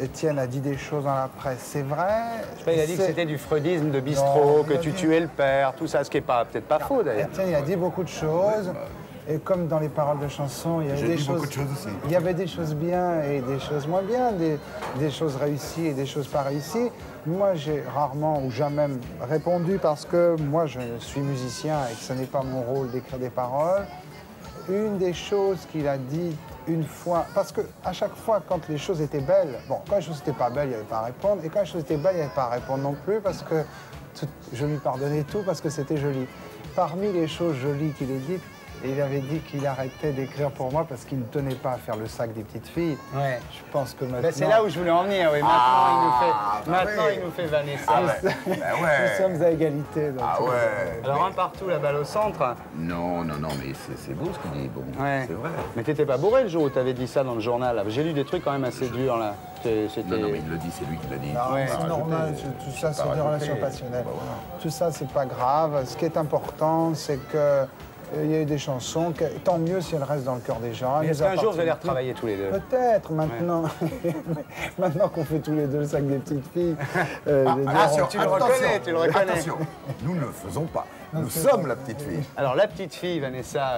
Étienne a dit des choses dans la presse, c'est vrai. Il a dit que c'était du freudisme de bistrot, que tu tuais le père, tout ça, ce qui n'est peut-être pas faux d'ailleurs. Étienne, il a dit beaucoup de choses. Et comme dans les paroles de chansons, il y avait beaucoup de choses aussi. Il y avait des choses bien et des choses moins bien, des choses réussies et des choses pas réussies. Moi, j'ai rarement ou jamais répondu parce que moi, je suis musicien et que ce n'est pas mon rôle d'écrire des paroles. Une des choses qu'il a dit une fois, parce qu'à chaque fois, quand les choses étaient belles, bon, quand les choses n'étaient pas belles, il n'y avait pas à répondre, et quand les choses étaient belles, il n'y avait pas à répondre non plus, parce que je lui pardonnais tout, parce que c'était joli. Parmi les choses jolies qu'il ait dites, il avait dit qu'il arrêtait d'écrire pour moi parce qu'il ne tenait pas à faire le sac des petites filles. Ouais. Je pense que maintenant... Ben, c'est là où je voulais en venir, oui. Maintenant, il nous fait Vanessa. Nous sommes à égalité. Donc, Alors, un partout, la balle au centre. Non, mais c'est beau ce qu'il dit. Bon, Ouais. c'est vrai. Mais t'étais pas bourré le jour où t'avais dit ça dans le journal. J'ai lu des trucs quand même assez durs, là. Non, mais il le dit, c'est lui qui l'a dit. Non, Ouais. c'est normal, tout ça, c'est des relations passionnelles. Tout ça, c'est pas grave. Ce qui est important, c'est que... Il y a eu des chansons, tant mieux si elles restent dans le cœur des gens. Est-ce qu'un jour vous allez retravailler tous les deux? Peut-être, maintenant. Maintenant qu'on fait tous les deux le sac des petites filles. Attention, tu le reconnais, tu le reconnais. Attention, nous ne le faisons pas. Nous sommes la petite fille. Alors, la petite fille, Vanessa,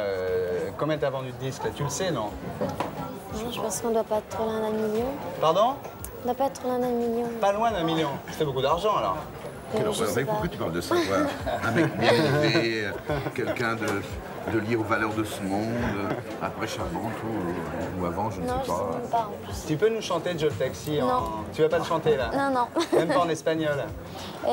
combien t'as vendu de disques, là? Tu le sais, non? Non, je pense qu'on doit pas être trop loin d'un million. Pardon? On doit pas être trop loin d'un million. Pas loin d'un million. Ça fait beaucoup d'argent, alors. Quelle horreur. Mais pourquoi tu parles de ça, toi? Un mec bien élevé, quelqu'un de lié aux valeurs de ce monde, après Charmante ou avant, je ne Non, sais je sais pas. même pas en plus. Tu peux nous chanter Joe Taxi en... Non. Tu vas pas le chanter, là? Non, non. Même pas en espagnol?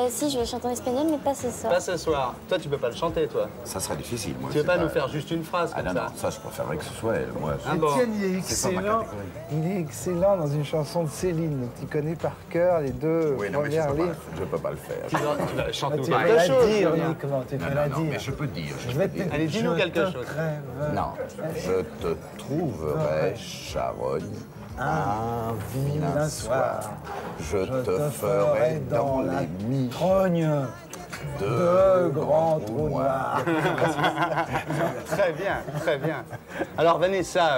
Si, je vais chanter en espagnol, mais pas ce soir. Pas ce soir. Toi, tu peux pas le chanter, toi? Ça serait difficile, moi. Tu veux c'est pas nous faire juste une phrase comme non, ça? non, ça, je préférerais que ce soit elle. Moi, bon. Étienne, il est C'est pas ma excellent. catégorie. Il est excellent dans une chanson de Céline. Tu connais par cœur les deux Oui, non, mais premières lignes. je peux pas le faire. Tu vas chanter Tu quelque peux la chose, dire, Julien. Nicolas, tu Non, peux la non, mais dire. je peux dire. Je vais te... Allez, dis-nous quelque Je chose. crève. Non, je te trouverai, charogne, un vilain soir. Je te ferai dans les trogne de grands trous noirs. Très bien, très bien. Alors, Vanessa,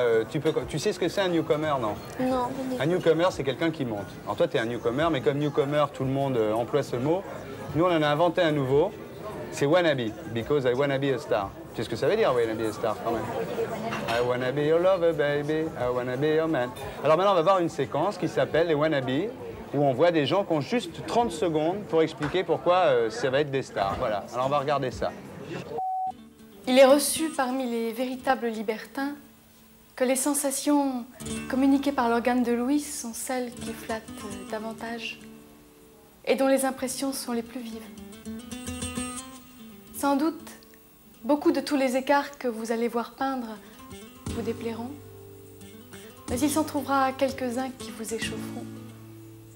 tu sais ce que c'est un newcomer, non? Non, Un newcomer, c'est quelqu'un qui monte. Alors toi, tu es un newcomer, mais comme newcomer, tout le monde emploie ce mot. Nous, on en a inventé un nouveau. C'est wannabe, because I wanna be a star. Tu sais ce que ça veut dire, wanna be a star, quand même? I wanna be your lover, baby. I wanna be your man. Alors maintenant, on va voir une séquence qui s'appelle les wannabe, où on voit des gens qui ont juste 30 secondes pour expliquer pourquoi ça va être des stars. Voilà, alors on va regarder ça. Il est reçu parmi les véritables libertins que les sensations communiquées par l'organe de l'ouïe sont celles qui flattent davantage et dont les impressions sont les plus vives. Sans doute, beaucoup de tous les écarts que vous allez voir peindre vous déplairont, mais il s'en trouvera quelques-uns qui vous échaufferont.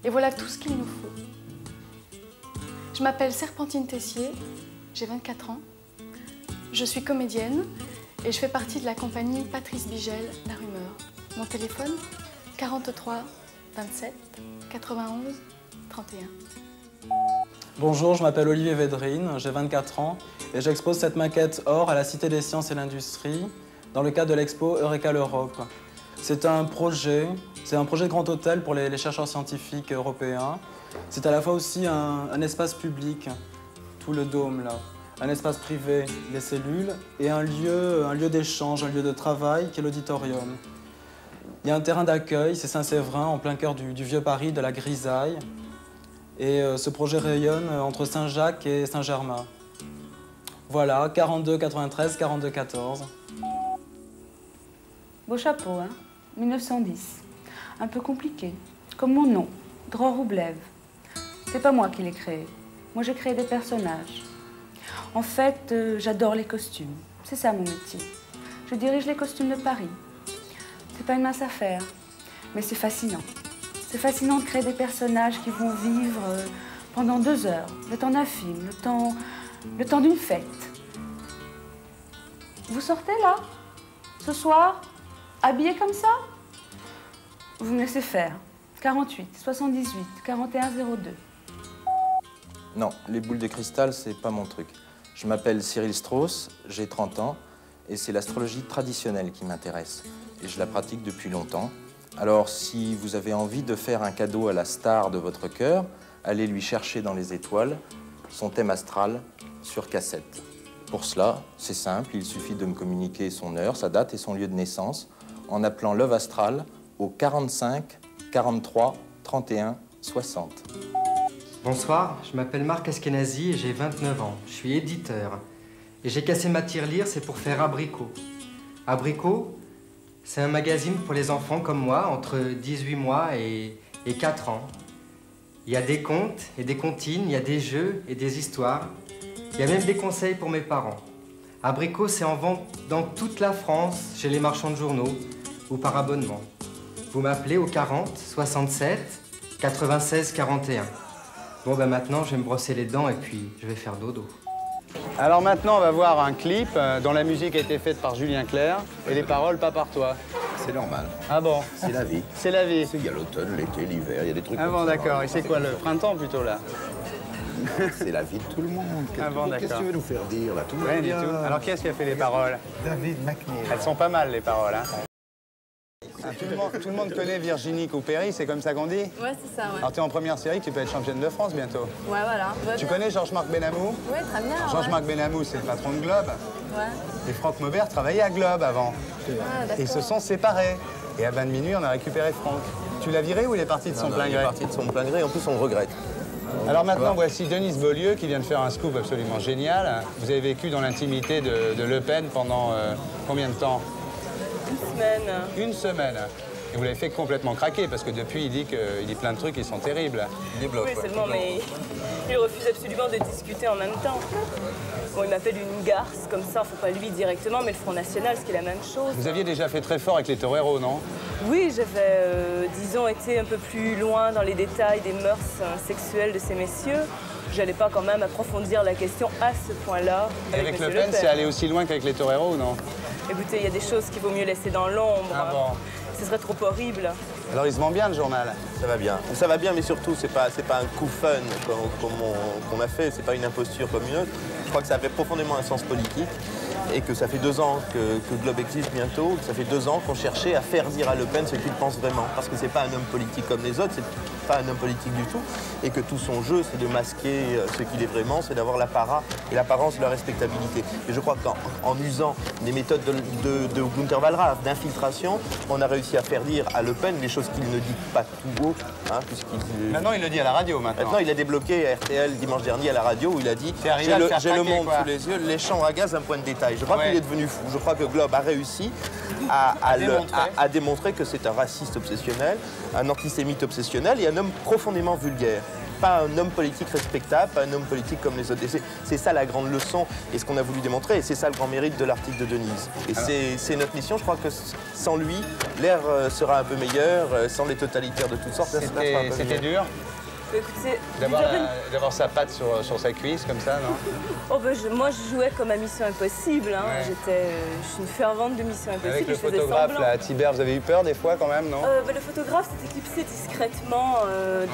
Et voilà tout ce qu'il nous faut. Je m'appelle Serpentine Tessier, j'ai 24 ans. Je suis comédienne et je fais partie de la compagnie Patrice Bigel, La Rumeur. Mon téléphone, 43 27 91 31. Bonjour, je m'appelle Olivier Védrine, j'ai 24 ans et j'expose cette maquette or à la Cité des Sciences et l'Industrie dans le cadre de l'expo Eureka l'Europe. C'est un projet de grand hôtel pour les chercheurs scientifiques européens. C'est à la fois aussi un espace public, tout le dôme là, un espace privé, les cellules, et un lieu d'échange, un lieu de travail qui est l'auditorium. Il y a un terrain d'accueil, c'est Saint-Séverin, en plein cœur du vieux Paris, de la grisaille. Et ce projet rayonne entre Saint-Jacques et Saint-Germain. Voilà, 42 93, 42 14. Beau chapeau, hein? 1910. Un peu compliqué. Comme mon nom, Dror Roublev. C'est pas moi qui l'ai créé. Moi, j'ai créé des personnages. En fait, j'adore les costumes. C'est ça mon métier. Je dirige les costumes de Paris. C'est pas une mince affaire, mais c'est fascinant. C'est fascinant de créer des personnages qui vont vivre pendant 2 heures, le temps d'un film, le temps d'une fête. Vous sortez là, ce soir, habillé comme ça? Vous me laissez faire. 48, 78, 41, 02. Non, les boules de cristal, c'est pas mon truc. Je m'appelle Cyril Strauss, j'ai 30 ans, et c'est l'astrologie traditionnelle qui m'intéresse. Et je la pratique depuis longtemps. Alors, si vous avez envie de faire un cadeau à la star de votre cœur, allez lui chercher dans les étoiles son thème astral sur cassette. Pour cela, c'est simple, il suffit de me communiquer son heure, sa date et son lieu de naissance en appelant Love Astral au 45 43 31 60. Bonsoir, je m'appelle Marc Askenazi et j'ai 29 ans. Je suis éditeur. Et j'ai cassé ma tirelire, c'est pour faire Abricot. Abricot, c'est un magazine pour les enfants comme moi, entre 18 mois et 4 ans. Il y a des contes et des comptines, il y a des jeux et des histoires. Il y a même des conseils pour mes parents. Abricot, c'est en vente dans toute la France, chez les marchands de journaux ou par abonnement. Vous m'appelez au 40 67 96 41. Bon, ben maintenant, je vais me brosser les dents et puis je vais faire dodo. Alors maintenant, on va voir un clip dont la musique a été faite par Julien Clerc et les paroles pas par toi. C'est normal. Ah bon? C'est la vie. C'est la vie. Il y a l'automne, l'été, l'hiver, il y a des trucs. Ah bon, d'accord. Et c'est quoi, le printemps plutôt là? C'est la vie de tout le monde. Ah bon, d'accord. Qu'est-ce que tu veux nous faire dire là? Tout va Rien du bien. tout. Alors qui est-ce qui a fait les paroles? David McNeil. Elles sont pas mal les paroles, hein? Tout le monde connaît Virginie Coupéry, c'est comme ça qu'on dit? Ouais, c'est ça, ouais. Alors tu es en première série, tu peux être championne de France bientôt. Ouais, voilà. Tu connais Georges-Marc Benamou? Ouais, très bien. Georges-Marc Benamou, c'est le patron de Globe. Ouais. Et Franck Maubert travaillait à Globe avant. Ah, d'accord. Et ils se sont séparés. Et à 20 de minuit, on a récupéré Franck. Tu l'as viré ou il est parti de son plein gré? Il est parti de son plein gré, en plus on le regrette. Alors maintenant, voici Denise Beaulieu qui vient de faire un scoop absolument génial. Vous avez vécu dans l'intimité de Le Pen pendant combien de temps? Une semaine. Une semaine. Et vous l'avez fait complètement craquer parce que depuis, il dit plein de trucs qui sont terribles. Il débloque. Oui, seulement, mais il refuse absolument de discuter en même temps. Bon, il m'appelle une garce, comme ça, faut pas lui directement, mais le Front National, ce qui est la même chose. Vous aviez déjà fait très fort avec les toreros, non? Oui, j'avais, disons, été un peu plus loin dans les détails des mœurs sexuelles de ces messieurs. J'allais pas quand même approfondir la question à ce point-là. Et avec Le Pen, c'est aller aussi loin qu'avec les toreros, non? Écoutez, il y a des choses qu'il vaut mieux laisser dans l'ombre. Ah bon? Ce serait trop horrible. Alors il se vend bien le journal? Ça va bien. Ça va bien, mais surtout, c'est pas un coup fun qu'on a fait, c'est pas une imposture comme une autre. Je crois que ça avait profondément un sens politique et que ça fait 2 ans que Globe existe bientôt, que ça fait 2 ans qu'on cherchait à faire dire à Le Pen ce qu'il pense vraiment. Parce que c'est pas un homme politique comme les autres, c'est pas un homme politique du tout. Et que tout son jeu, c'est de masquer ce qu'il est vraiment, c'est d'avoir l'apparat et l'apparence de la respectabilité. Et je crois qu'en usant des méthodes de Günter Wallraff, d'infiltration, on a réussi à faire dire à Le Pen les choses qu'il ne dit pas tout haut. Hein, Maintenant, il le dit à la radio, maintenant. Maintenant, il a débloqué à RTL dimanche dernier à la radio où il a dit « J'ai le monde sous les yeux, les chambres à gaz, un point de détail ». Je crois qu'il est devenu fou. Je crois que Globe a réussi à démontrer que c'est un raciste obsessionnel, un antisémite obsessionnel et un homme profondément vulgaire. Pas un homme politique respectable, pas un homme politique comme les autres. C'est ça la grande leçon et ce qu'on a voulu démontrer. Et c'est ça le grand mérite de l'article de Denise. Et c'est notre mission. Je crois que sans lui, l'air sera un peu meilleur. Sans les totalitaires de toutes sortes, c'était dur? Écoutez, d'avoir sa patte sur sa cuisse comme ça, non? Oh ben moi je jouais comme à Mission Impossible, hein. Je suis une fervente de Mission Impossible. Avec le photographe là, Tibert, vous avez eu peur des fois quand même, non? Le photographe s'est éclipsé discrètement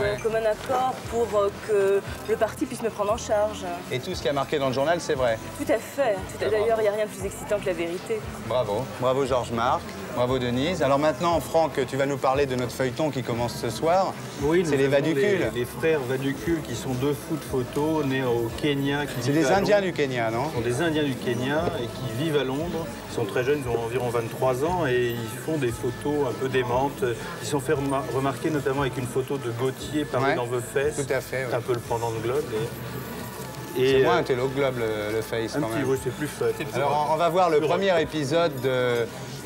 d'un commun accord pour que le parti puisse me prendre en charge. Et tout ce qui a marqué dans le journal, c'est vrai? Tout à fait. D'ailleurs, il n'y a rien de plus excitant que la vérité. Bravo. Bravo Georges-Marc. Bravo Denise. Alors maintenant, Franck, tu vas nous parler de notre feuilleton qui commence ce soir. Oui, c'est les Vaducules. Les frères Vaducules qui sont 2 fous de photos, nés au Kenya. C'est des Indiens du Kenya, non? Ce sont des Indiens du Kenya et qui vivent à Londres. Ils sont très jeunes, ils ont environ 23 ans et ils font des photos un peu démentes. Ils sont fait remarquer notamment avec une photo de Gauthier paré dans The Face. Tout à fait. Un peu le pendant de Globe. C'est moins un télo Globe, le Face, quand même. Oui, c'est plus fun. Alors, on va voir le premier épisode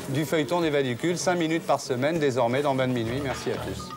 du feuilleton des Vaducules, 5 minutes par semaine, désormais, dans 20 de minuit. Merci à tous.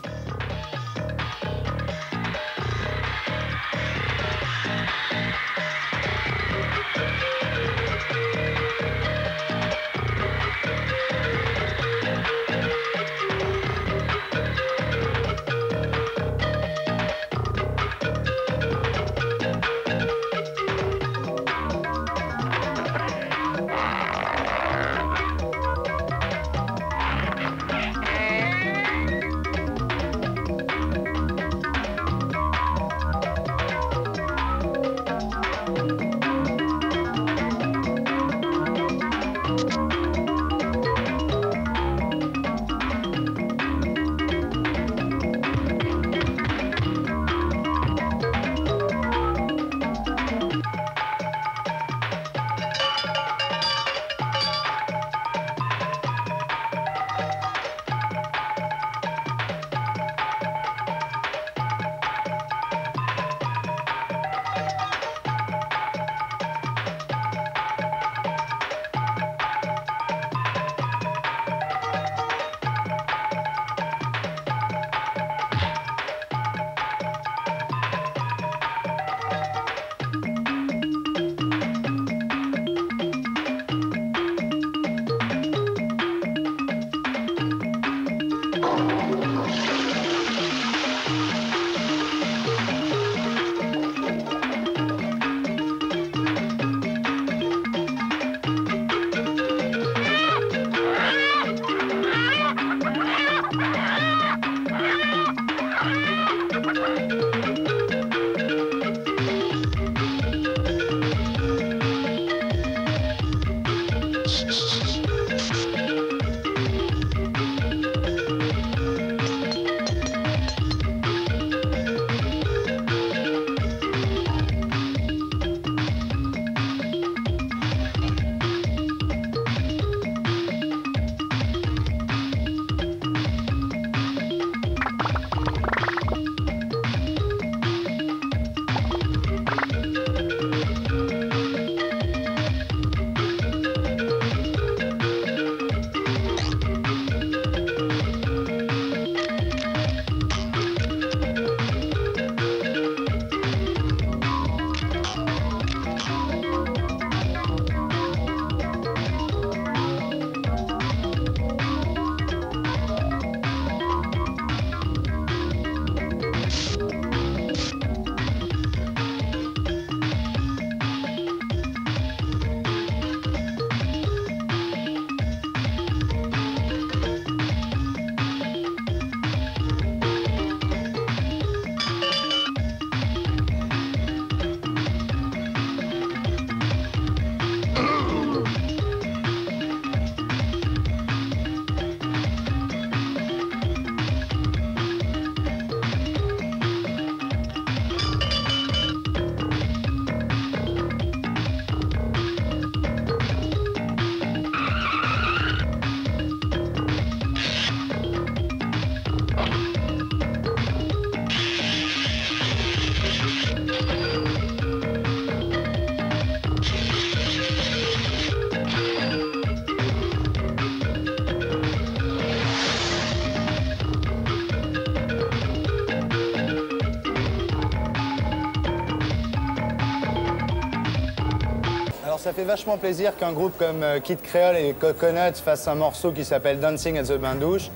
ça fait vachement plaisir qu'un groupe comme Kid Creole et Coconuts fasse un morceau qui s'appelle Dancing at the Bain-Douche.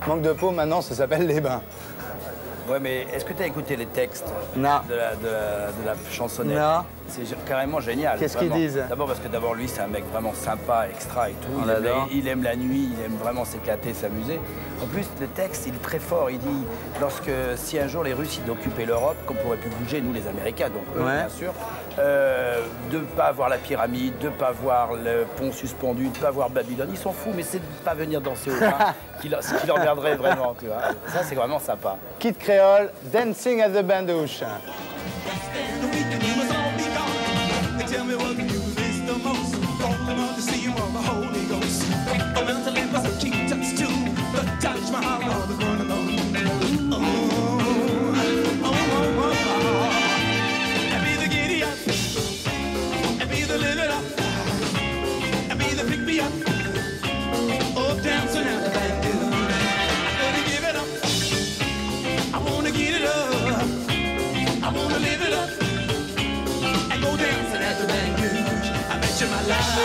Manque de peau, maintenant, ça s'appelle Les Bains. Ouais, mais est-ce que tu as écouté les textes de la chansonnette? Non. C'est carrément génial. Qu'est-ce qu'ils disent? D'abord parce que lui, c'est un mec vraiment sympa, extra et tout. Il aime la nuit, il aime vraiment s'éclater, s'amuser. En plus, le texte, il est très fort. Il dit, si un jour les Russes, ils occupaient l'Europe, qu'on pourrait plus bouger, nous les Américains, donc eux, bien sûr, de ne pas voir la pyramide, de ne pas voir le pont suspendu, de ne pas voir Babylone. Ils sont fous, mais c'est de ne pas venir danser au bain qui leur viendrait vraiment, tu vois. Ça, c'est vraiment sympa. Kid Creole, Dancing at the Bain-Douche. My life,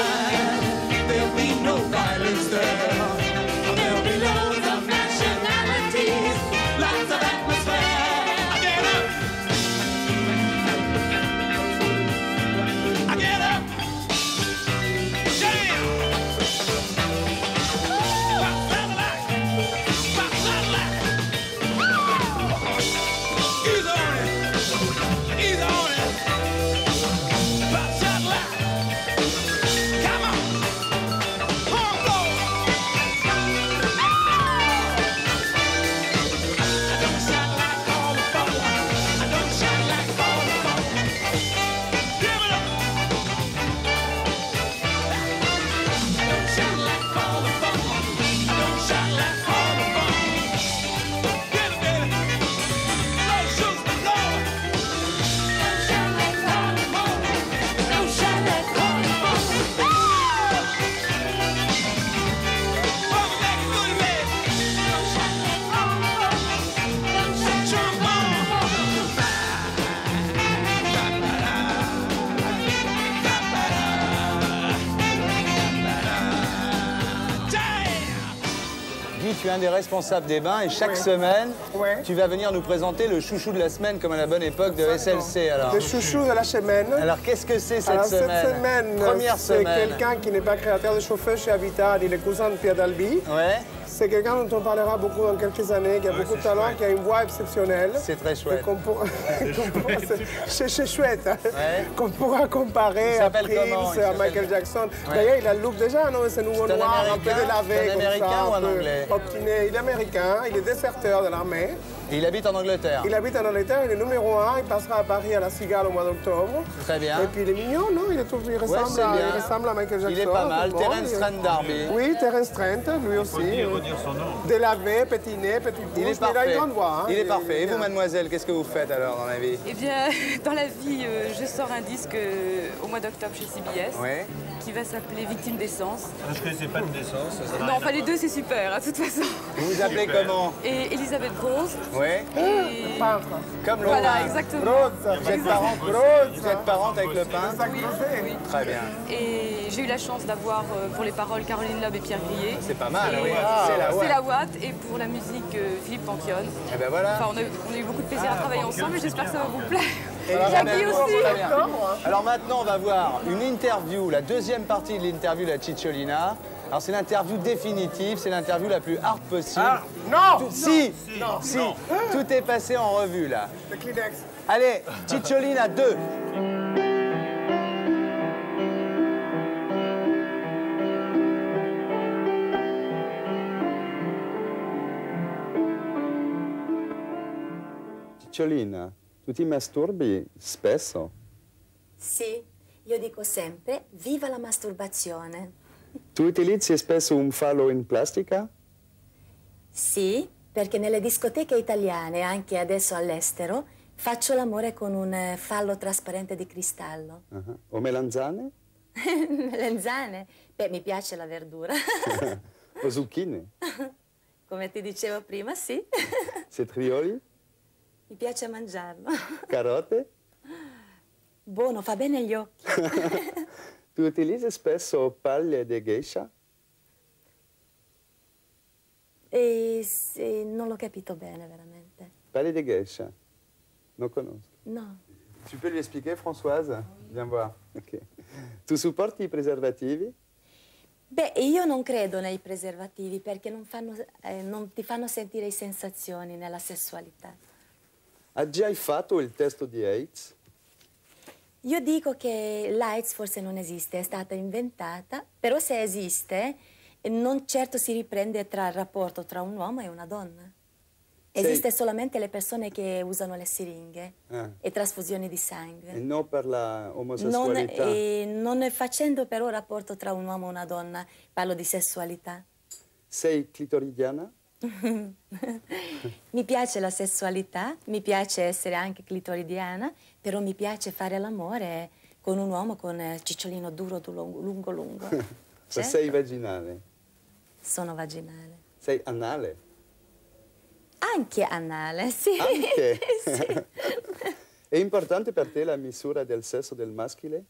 there'll be no violence there. There'll be loads of nationalities, lots of atmosphere. I get up. I get up. Jam. Pop satellite. Pop satellite. Ease on it. Ease on it. Pop satellite. Tu es un des responsables des bains et chaque semaine, tu vas venir nous présenter le chouchou de la semaine comme à la bonne époque de SLC. Alors. Le chouchou de la semaine. Alors qu'est-ce que c'est cette semaine? Première c'est semaine. Quelqu'un qui n'est pas créateur de chauffeur chez Habitat, il est cousin de Pierre Dalby. Ouais. C'est quelqu'un dont on parlera beaucoup dans quelques années, qui a beaucoup de talent, qui a une voix exceptionnelle. C'est très chouette. C'est chouette. Hein, qu'on pourra comparer à Prince, à Michael Jackson. D'ailleurs, il a le look déjà, non? C'est nouveau noir, un peu délavé, comme ça. C'est un américain ou un anglais? Obstiné. Il est américain, il est déserteur de l'armée. Et il habite en Angleterre? Il habite en Angleterre, il est numéro 1, il passera à Paris à la Cigale au mois d'octobre. Très bien. Et puis il est mignon, non? Il ressemble à Michael Jackson. Il est pas mal, Terence Trent D'Arby. Oui, Terence Trent, lui aussi. Redire son nom. Délavé, pétiné, petit pouce, il est parfait. Il a une grande voix. Hein. Il est parfait. Et vous, mademoiselle, qu'est-ce que vous faites alors dans la vie? Eh bien, dans la vie, je sors un disque au mois d'octobre chez CBS qui va s'appeler Victime d'essence. Je ne connaissais pas de naissance. Non, enfin les deux, c'est super, hein, de toute façon. Vous vous appelez comment? Et Elisabeth Grosz. Oui. Peintre. Comme le Voilà, exactement. Vous êtes parente avec le peintre? Oui. Très bien. Et j'ai eu la chance d'avoir pour les paroles Caroline Loeb et Pierre Grillet. C'est pas mal, oui. C'est la Watt. Et pour la musique, Philippe Panquion. Et ben voilà. Enfin, on a eu beaucoup de plaisir à travailler ensemble et j'espère que ça va vous plaire. Et Jackie aussi. Alors maintenant, on va voir une interview, la deuxième partie de l'interview de la Cicciolina. Alors c'est l'interview définitive, c'est l'interview la plus hard possible. Ah, non. Si. Tout est passé en revue là. Le Kleenex. Allez, Cicciolina 2. Cicciolina, tu ti masturbi spesso? Sì, io dico sempre viva la masturbazione. Tu utilizzi spesso un fallo in plastica? Sì, perché nelle discoteche italiane, anche adesso all'estero, faccio l'amore con un fallo trasparente di cristallo. O melanzane? Melanzane? Beh, mi piace la verdura. O zucchine? Come ti dicevo prima, sì. Cetrioli? Mi piace mangiarlo. Carote? Buono, fa bene agli occhi. Tu utilizzi spesso paglie di geisha? Non l'ho capito bene, veramente. Paglie di geisha? Non conosco. No. Tu peux lui expliquer, Françoise? Viens voir. Ok. Tu supporti i preservativi? Beh, io non credo nei preservativi perché non ti fanno sentire sensazioni nella sessualità. Hai già fatto il test di AIDS? Io dico che l'AIDS forse non esiste, è stata inventata, però se esiste, non certo si riprende tra il rapporto tra un uomo e una donna. Esiste solamente le persone che usano le siringhe e trasfusioni di sangue. E non per la omosessualità? Non facendo però rapporto tra un uomo e una donna, parlo di sessualità. Sei clitoridiana? Mi piace la sessualità, mi piace essere anche clitoridiana, però mi piace fare l'amore con un uomo con il cicciolino duro, lungo, lungo. Certo. Sei vaginale? Sono vaginale. Sei anale? Anche anale, sì. Anche? Sì. È importante per te la misura del sesso del maschile?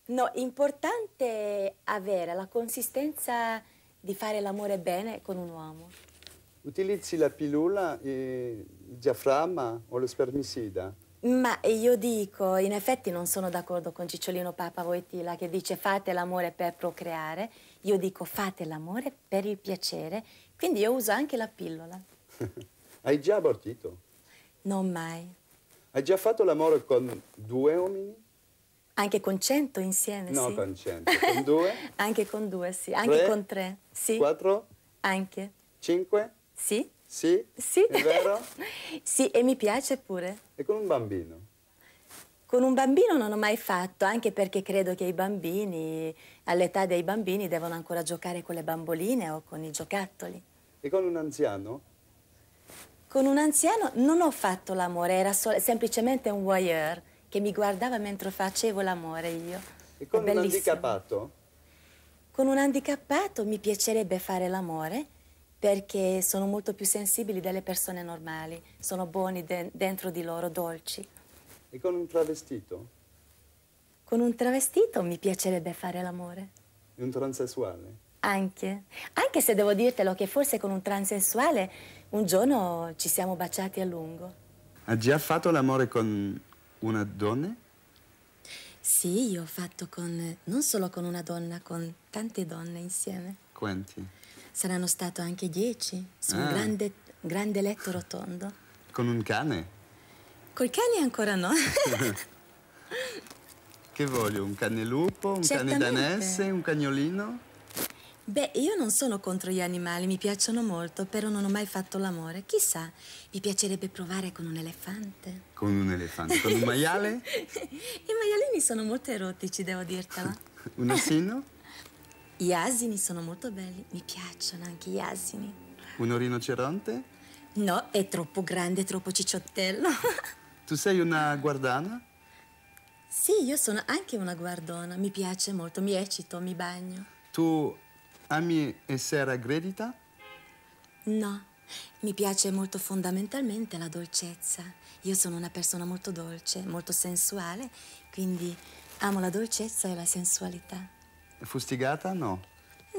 No, importante avere la consistenza di fare l'amore bene con un uomo. Utilizzi la pillola, il diaframma o lo spermicida? Ma io dico, in effetti non sono d'accordo con Cicciolino Papa Wojtyla che dice fate l'amore per procreare. Io dico fate l'amore per il piacere, quindi io uso anche la pillola. Hai già abortito? Non mai. Hai già fatto l'amore con 2 uomini? Anche con 100 insieme, no, sì. No, con 100. Con 2? Anche con 2, sì. Anche 3? con 3, sì. 4? Anche. 5? Sì. Sì? Sì. È vero? Sì, e mi piace pure. E con un bambino? Con un bambino non ho mai fatto, anche perché credo che i bambini, all'età dei bambini, devono ancora giocare con le bamboline o con i giocattoli. E con un anziano? Con un anziano non ho fatto l'amore, era semplicemente un voyeur che mi guardava mentre facevo l'amore io. E con un handicappato? Con un handicappato mi piacerebbe fare l'amore perché sono molto più sensibili delle persone normali, sono buoni dentro di loro, dolci. E con un travestito? Con un travestito mi piacerebbe fare l'amore. E un transessuale? Anche se devo dirtelo che forse con un transessuale un giorno ci siamo baciati a lungo. Hai già fatto l'amore con una donna? Sì, io ho fatto non solo con una donna, con tante donne insieme. Quanti? Saranno stato anche 10, su un grande letto rotondo. Con un cane? Col cane ancora no. Che voglio? Un cane lupo? Un cane danese? Un cagnolino? Beh, io non sono contro gli animali, mi piacciono molto, però non ho mai fatto l'amore. Chissà, mi piacerebbe provare con un elefante. Con un elefante? Con un maiale? I maialini sono molto erotici, devo dirtelo. Un asino? Gli asini sono molto belli, mi piacciono anche gli asini. Un rinoceronte? No, è troppo grande, troppo cicciottello. Tu sei una guardana? Sì, io sono anche una guardona, mi piace molto, mi eccito, mi bagno. Tu ami essere aggredita? No, mi piace molto fondamentalmente la dolcezza. Io sono una persona molto dolce, molto sensuale, quindi amo la dolcezza e la sensualità. Fustigata? No.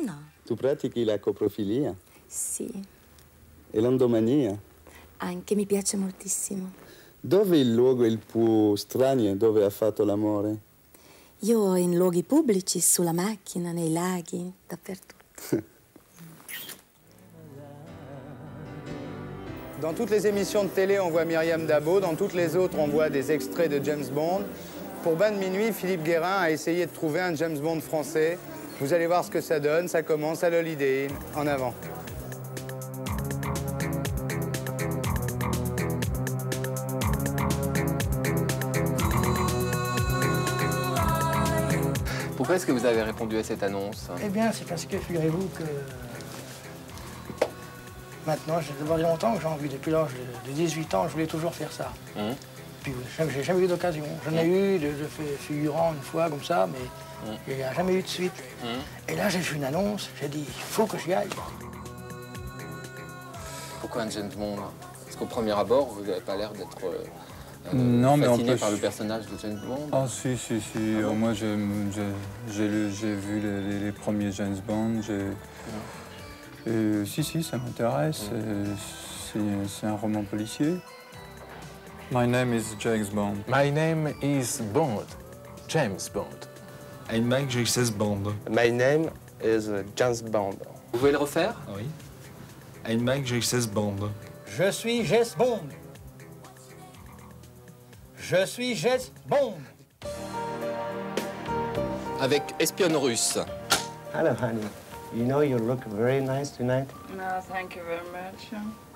No. Tu pratichi la coprofilia? Sì. E l'endomania? Anche, mi piace moltissimo. Dove è il luogo il più strano dove ha fatto l'amore? Io in luoghi pubblici, sulla macchina, nei laghi, dappertutto. Dans toutes les émissions de télé, on voit Myriam Dabo. Dans toutes les autres, on voit des extraits de James Bond. Pour Bain de minuit, Philippe Guérin a essayé de trouver un James Bond français. Vous allez voir ce que ça donne. Ça commence à l'Holiday Inn. En avant. Pourquoi est-ce que vous avez répondu à cette annonce? Eh bien, c'est parce que, figurez-vous que maintenant, ça fait longtemps que j'ai envie, depuis l'âge de 18 ans, je voulais toujours faire ça. Puis j'ai jamais eu d'occasion. J'en ai eu de figurant une fois comme ça, mais il n'y a jamais eu de suite. Et là, j'ai vu une annonce, j'ai dit, il faut que j'y aille. Pourquoi un James Bond? Parce qu'au premier abord, vous n'avez pas l'air d'être Non, mais fasciné par le personnage de James Bond? Ah si. Moi, j'ai vu les premiers James Bond. Si, ça m'intéresse. C'est un roman policier. My name is James Bond. My name is Bond. James Bond. Ein James Bond. My name is James Bond. Vous pouvez le refaire? Oui. Ein James Bond. Je suis James Bond. Je suis James Bond. Avec espionne russe. Hello, honey. You know you look very nice tonight. No, thank you very much.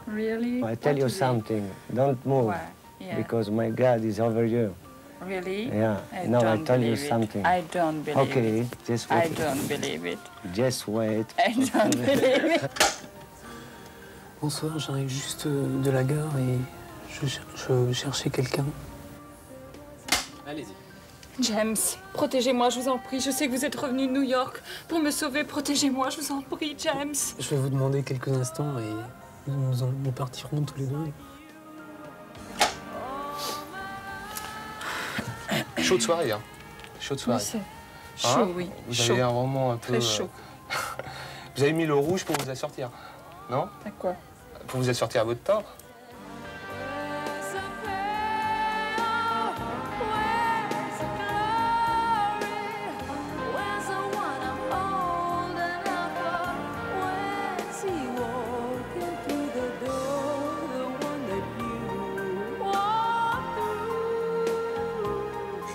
Really? I tell you something. Don't move. Why? Yeah. Because my God is over you. Really? Yeah. I No, I don't tell you believe it. something. I don't believe it. Okay, just wait. I don't believe it. Just wait. I don't believe it. Bonsoir, j'arrive juste de la gare et je cherchais quelqu'un. Allez-y. James, protégez-moi, je vous en prie. Je sais que vous êtes revenu de New York pour me sauver. Protégez-moi, je vous en prie, James. Je vais vous demander quelques instants et nous partirons tous les deux. Chaud de soirée, hein. Chaud de soirée. Oui, c'est chaud, oui. Vous Chaud. avez un roman un peu... Très chaud. Vous avez mis le rouge pour vous assortir, non? À quoi? Pour vous assortir à votre tort.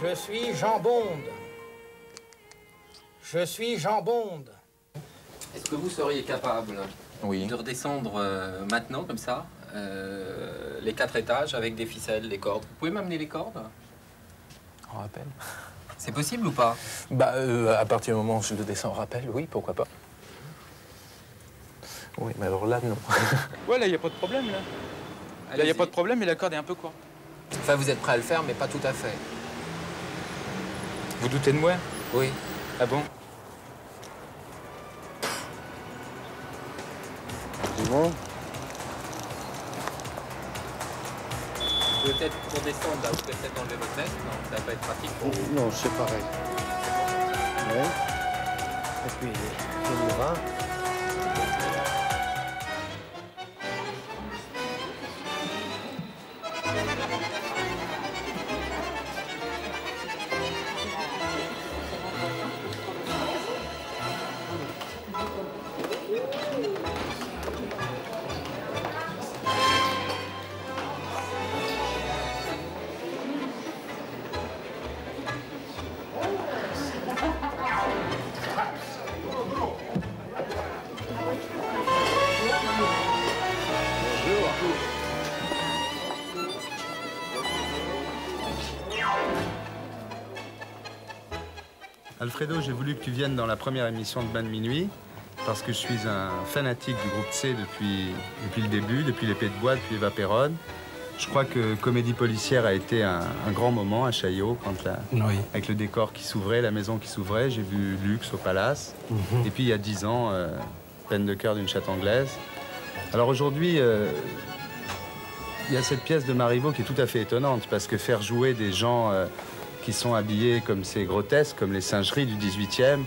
Je suis Jean Bond. Je suis Jean Bond. Est-ce que vous seriez capable Oui. de redescendre maintenant, comme ça, les 4 étages avec des ficelles, des cordes? Vous pouvez m'amener les cordes? En rappel. C'est possible ou pas? Bah, à partir du moment où je le descends en rappel, oui, pourquoi pas. Oui, mais alors là, non. Ouais, là, il n'y a pas de problème, là. Là, il n'y a pas de problème, mais la corde est un peu courte. Enfin, vous êtes prêt à le faire, mais pas tout à fait. Vous doutez de moi? Oui. Ah bon? C'est bon? Peut-être pour descendre, là, vous pouvez peut-être enlever votre veste, non? Ça va pas être pratique pour vous. Non, c'est pareil. Ouais. Et puis, on y va. Alfredo, j'ai voulu que tu viennes dans la première émission de Bain de Minuit parce que je suis un fanatique du groupe C depuis le début, depuis l'épée de bois, depuis Eva Perón. Je crois que Comédie policière a été un grand moment à Chaillot, avec le décor qui s'ouvrait, la maison qui s'ouvrait. J'ai vu Luxe au Palace. Et puis il y a 10 ans, Peine de cœur d'une chatte anglaise. Alors aujourd'hui, il y a cette pièce de Marivaux qui est tout à fait étonnante parce que faire jouer des gens qui sont habillés comme ces grotesques, comme les singeries du 18e,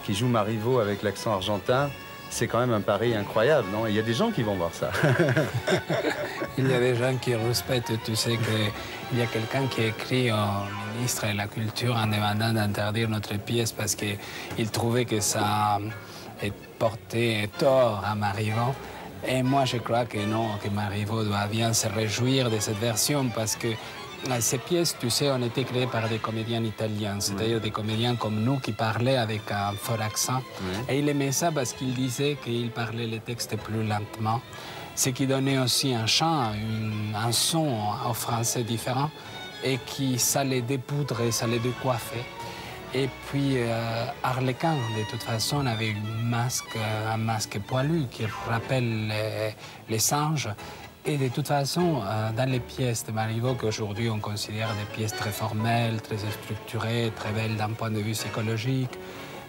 qui jouent Marivaux avec l'accent argentin, c'est quand même un pari incroyable, non? Il y a des gens qui vont voir ça. Il y a des gens qui respectent, tu sais qu'il y a quelqu'un qui a écrit au ministre de la Culture en demandant d'interdire notre pièce parce qu'il trouvait que ça portait tort à Marivaux. Et moi, je crois que non, que Marivaux doit bien se réjouir de cette version parce que ces pièces, tu sais, ont été créées par des comédiens italiens, c'est-à-dire des comédiens comme nous qui parlaient avec un fort accent. Et il aimait ça parce qu'il disait qu'il parlait les textes plus lentement, ce qui donnait aussi un chant, un son au français différent et qui ça les dépoudrait, ça les décoiffait. Et puis Harlequin, de toute façon, avait un masque poilu qui rappelle les singes. Et de toute façon, dans les pièces de Marivaux, qu'aujourd'hui on considère des pièces très formelles, très structurées, très belles d'un point de vue psychologique,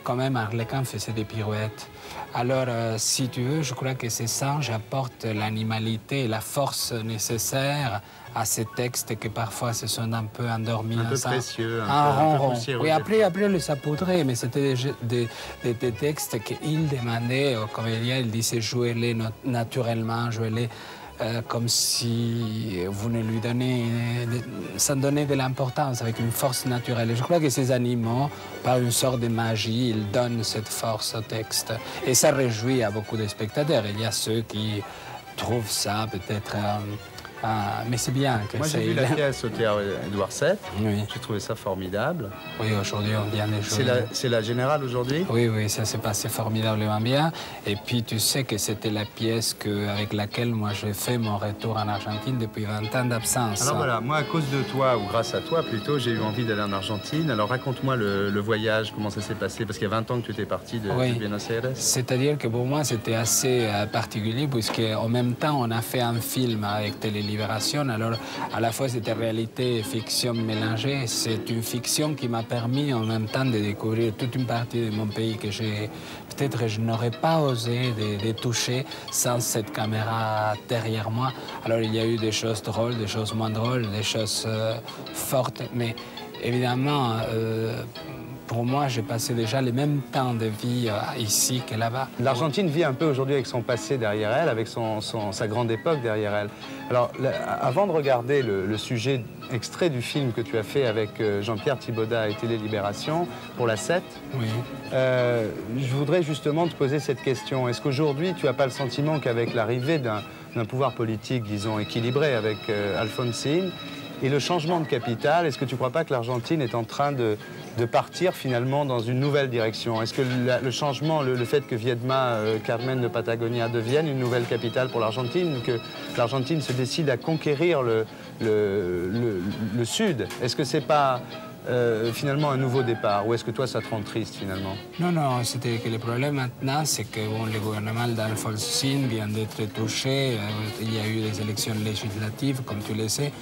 quand même, Harlequin faisait des pirouettes. Alors, si tu veux, je crois que ces singes apportent l'animalité et la force nécessaire à ces textes qui parfois se sont un peu endormis. Un peu précieux, un peu poussiéreux. Oui, après on les a poudrés, mais c'était des textes qu'il demandait aux comédiens, il disait jouez-les naturellement, jouez-les comme si vous ne lui donnez, sans donner de l'importance, avec une force naturelle. Et je crois que ces animaux, par une sorte de magie, ils donnent cette force au texte. Et ça réjouit à beaucoup de spectateurs. Il y a ceux qui trouvent ça peut-être... mais c'est bien que moi, j'ai vu la pièce au théâtre Édouard VII. Oui. J'ai trouvé ça formidable. Oui, aujourd'hui, on vient de jouer. C'est la Générale aujourd'hui? Oui, oui, ça s'est passé formidablement bien. Et puis, tu sais que c'était la pièce avec laquelle moi, j'ai fait mon retour en Argentine depuis 20 ans d'absence. Alors voilà, moi, à cause de toi, ou grâce à toi plutôt, j'ai eu envie d'aller en Argentine. Alors raconte-moi le voyage, comment ça s'est passé, parce qu'il y a 20 ans que tu étais parti de Buenos Aires. C'est-à-dire que pour moi, c'était assez particulier, puisqu'en même temps, on a fait un film avec Télévision. Alors, à la fois, c'était réalité et fiction mélangée. C'est une fiction qui m'a permis en même temps de découvrir toute une partie de mon pays que peut-être je n'aurais pas osé de toucher sans cette caméra derrière moi. Alors, il y a eu des choses drôles, des choses moins drôles, des choses fortes, mais évidemment, pour moi, j'ai passé déjà les mêmes temps de vie ici que là-bas. L'Argentine vit un peu aujourd'hui avec son passé derrière elle, avec sa grande époque derrière elle. Alors, avant de regarder le sujet extrait du film que tu as fait avec Jean-Pierre Thibaudat et Télé-Libération pour la 7, oui. Je voudrais justement te poser cette question. Est-ce qu'aujourd'hui, tu n'as pas le sentiment qu'avec l'arrivée d'un pouvoir politique, disons, équilibré avec Alfonsine, et le changement de capitale, est-ce que tu ne crois pas que l'Argentine est en train de partir finalement dans une nouvelle direction? Est-ce que le changement, le fait que Viedma, Carmen de Patagonia devienne une nouvelle capitale pour l'Argentine, que l'Argentine se décide à conquérir le Sud, est-ce que c'est pas finalement un nouveau départ, ou est-ce que toi ça te rend triste finalement? Non, non, c'était que le problème maintenant, c'est que le gouvernement d'Alfonsine vient d'être touché, il y a eu des élections législatives, comme tu le sais,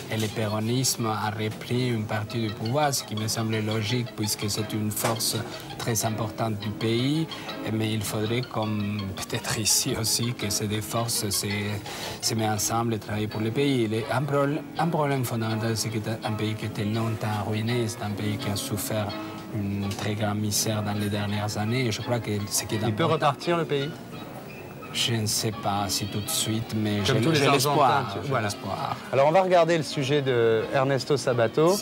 et le péronisme a repris une partie du pouvoir, ce qui me semblait logique, puisque c'est une force très importante du pays, mais il faudrait, comme peut-être ici aussi, que ces deux forces se mettent ensemble et travaillent pour le pays. Un problème fondamental, c'est que c'est un pays qui était longtemps ruiné, c'est un pays qui a souffert une très grande misère dans les dernières années, et je crois que ce qui est important... Il peut repartir, le pays? Je ne sais pas si tout de suite, mais j'ai l'espoir. Voilà. Alors on va regarder le sujet de Ernesto Sabato,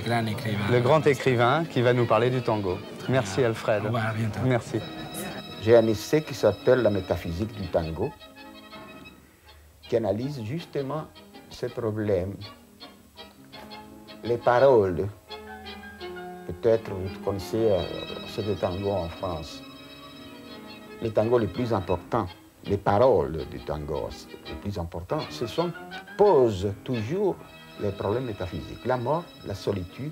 le grand écrivain qui va nous parler du tango. Merci Alfred. Au revoir, à bientôt. Merci. J'ai un essai qui s'appelle La métaphysique du tango, qui analyse justement ce problème. Les paroles, peut-être vous connaissez ce tango en France, les tangos les plus importants. Les paroles du tango les plus importantes, posent toujours les problèmes métaphysiques. La mort, la solitude,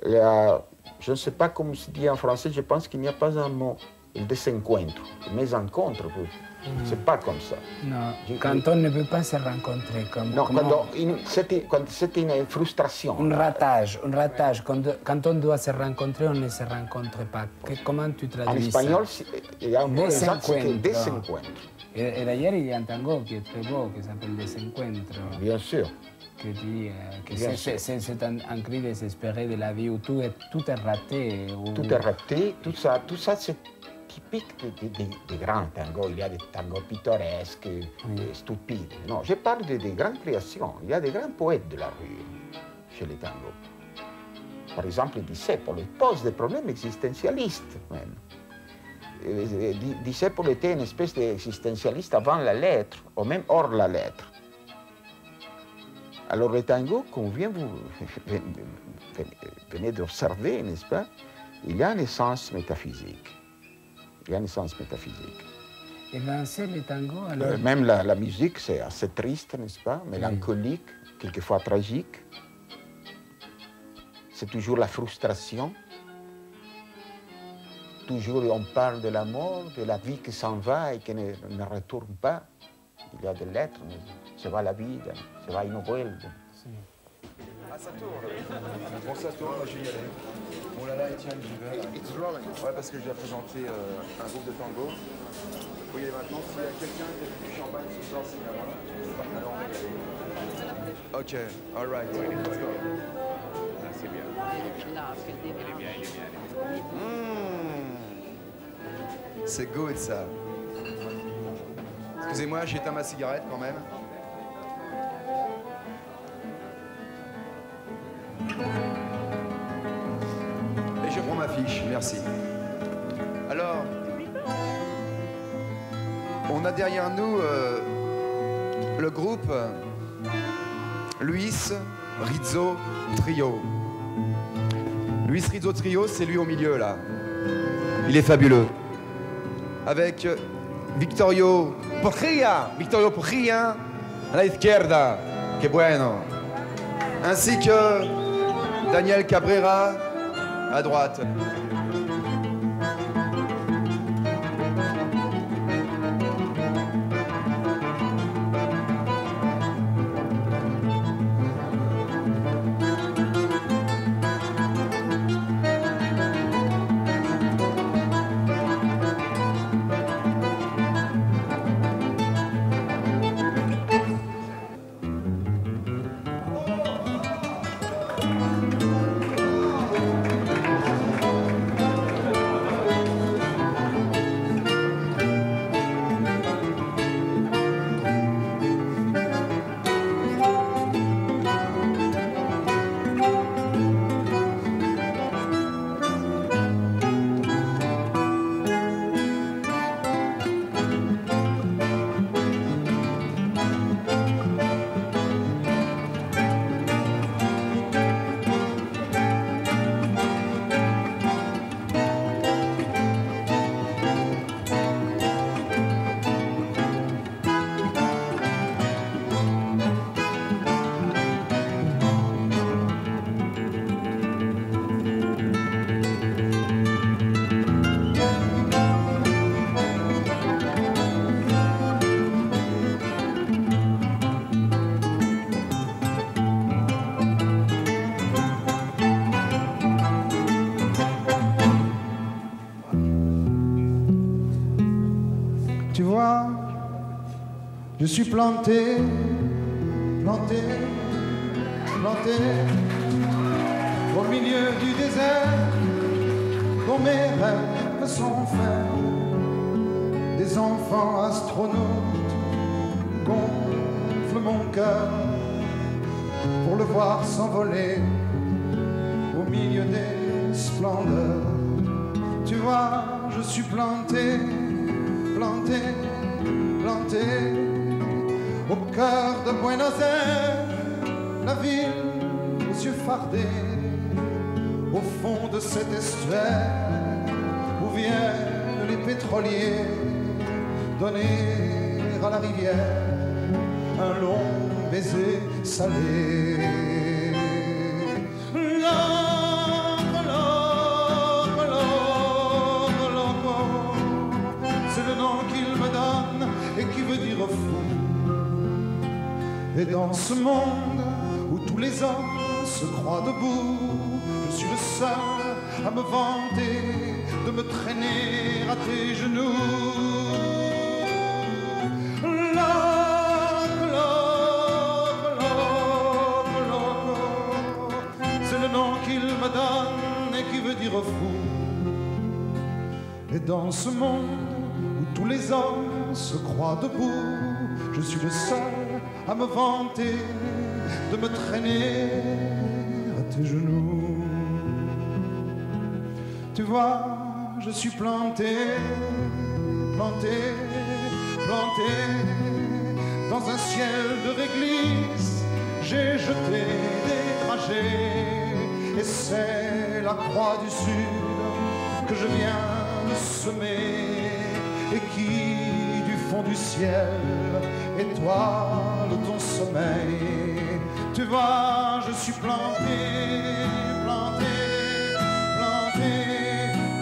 je ne sais pas comment se dit en français, je pense qu'il n'y a pas un mot, le desencuentro, les mésencontres, c'est pas comme ça. Non, quand on ne peut pas se rencontrer. Non, quand c'est une frustration. Un ratage. Quand on doit se rencontrer, on ne se rencontre pas. Comment tu traduis ça? En espagnol, il y a un mot exact, c'est desencuentro. Et d'ailleurs, il y a un tango qui est très beau, qui s'appelle Desencuentro. Bien sûr. Qui dit que c'est un cri désespéré de la vie où tout est raté. Tout est raté, tout ça c'est typique des grands tangos. Il y a des tangos pittoresques, stupides. Non, je parle des grandes créations. Il y a des grands poètes de la rue chez les tangos. Par exemple, Discepolo pose des problèmes existentialistes même. Discepolo était une espèce d'existentialiste avant la lettre, ou même hors la lettre. Alors le tango, comme vous venez d'observer, n'est-ce pas, il y a une essence métaphysique. Il y a une essence métaphysique. Et danser le tango, alors... Même la musique, c'est assez triste, n'est-ce pas, mélancolique, quelquefois tragique. C'est toujours la frustration. Toujours on parle de la mort, de la vie qui s'en va et qui ne retourne pas. Il y a des lettres, se va la vie, se va une vuelve. Ah, ça tourne. Bon, ça tourne, moi je vais y aller. Oh là là, Etienne, j'y vais. Ouais, parce que j'ai présenté un groupe de tango. Vous voyez maintenant, s'il y a quelqu'un qui a du champagne ce soir, c'est bien. Alors, on va y aller. Ok, all right. Let's go. Ah, c'est bien. Il est bien. C'est good, ça. Excusez-moi, j'éteins ma cigarette quand même. Et je prends ma fiche, merci. Alors, on a derrière nous le groupe Luis Rizzo Trio. Luis Rizzo Trio, c'est lui au milieu, là. Il est fabuleux. Avec Victorio Porchia à la izquierda, que bueno. Ainsi que Daniel Cabrera à droite. Tu vois, je suis planté au milieu du désert, dont mes rêves sont faits. Des enfants astronautes gonflent mon cœur pour le voir s'envoler au milieu des splendeurs. Tu vois, je suis planté au cœur de Buenos Aires, la ville aux yeux fardés, au fond de cet estuaire où viennent les pétroliers donner à la rivière un long baiser salé. C'est le nom qu'il me donne et qui veut dire fou. Et dans ce monde où tous les hommes se croient debout, je suis le seul à me vanter de me traîner à tes genoux. C'est le nom qu'il me donne et qui veut dire fou. Et dans ce monde où tous les hommes se croient debout, je suis le seul à me vanter de me traîner à tes genoux. Tu vois, je suis planté dans un ciel de réglisse. J'ai jeté des dragées et c'est la croix du Sud que je viens de semer et qui du fond du ciel étoile ton sommeil. Tu vois, je suis planté,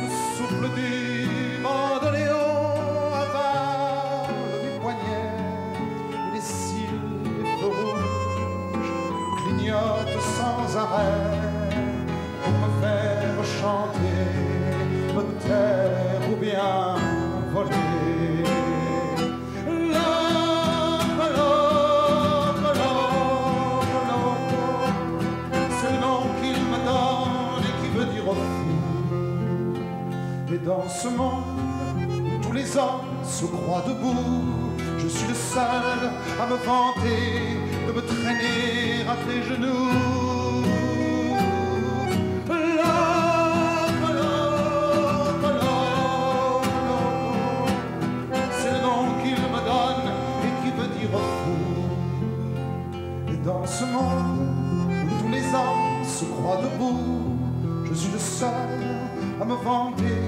le souffle du bandoléon avale mes poignets et les cils des feux rouges clignotent sans cabaret pour me faire chanter, me taire ou bien voler. C'est le nom qu'il me donne et qui veut dire au fou. Et dans ce monde où tous les hommes se croient debout, je suis le seul à me vanter de me traîner à tes genoux. C'est le nom qu'il me donne et qui veut dire fou. Et dans ce monde où tous les hommes se croient debout, je suis le seul à me vanter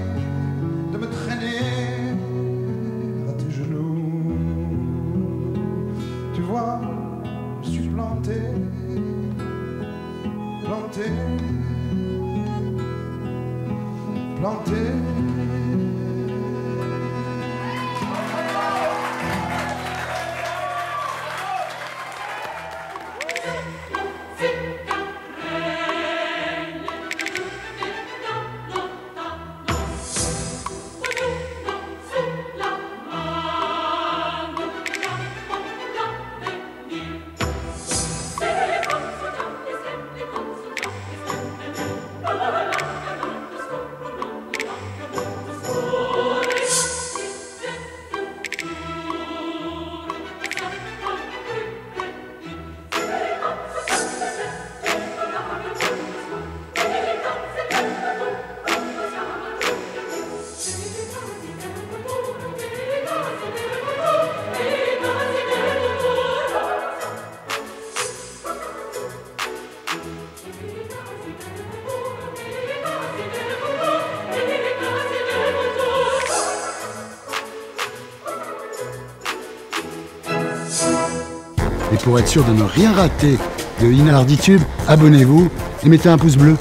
de me traîner à tes genoux. Tu vois, je suis planté, planté, planté. Et pour être sûr de ne rien rater de Inarditube, abonnez-vous et mettez un pouce bleu.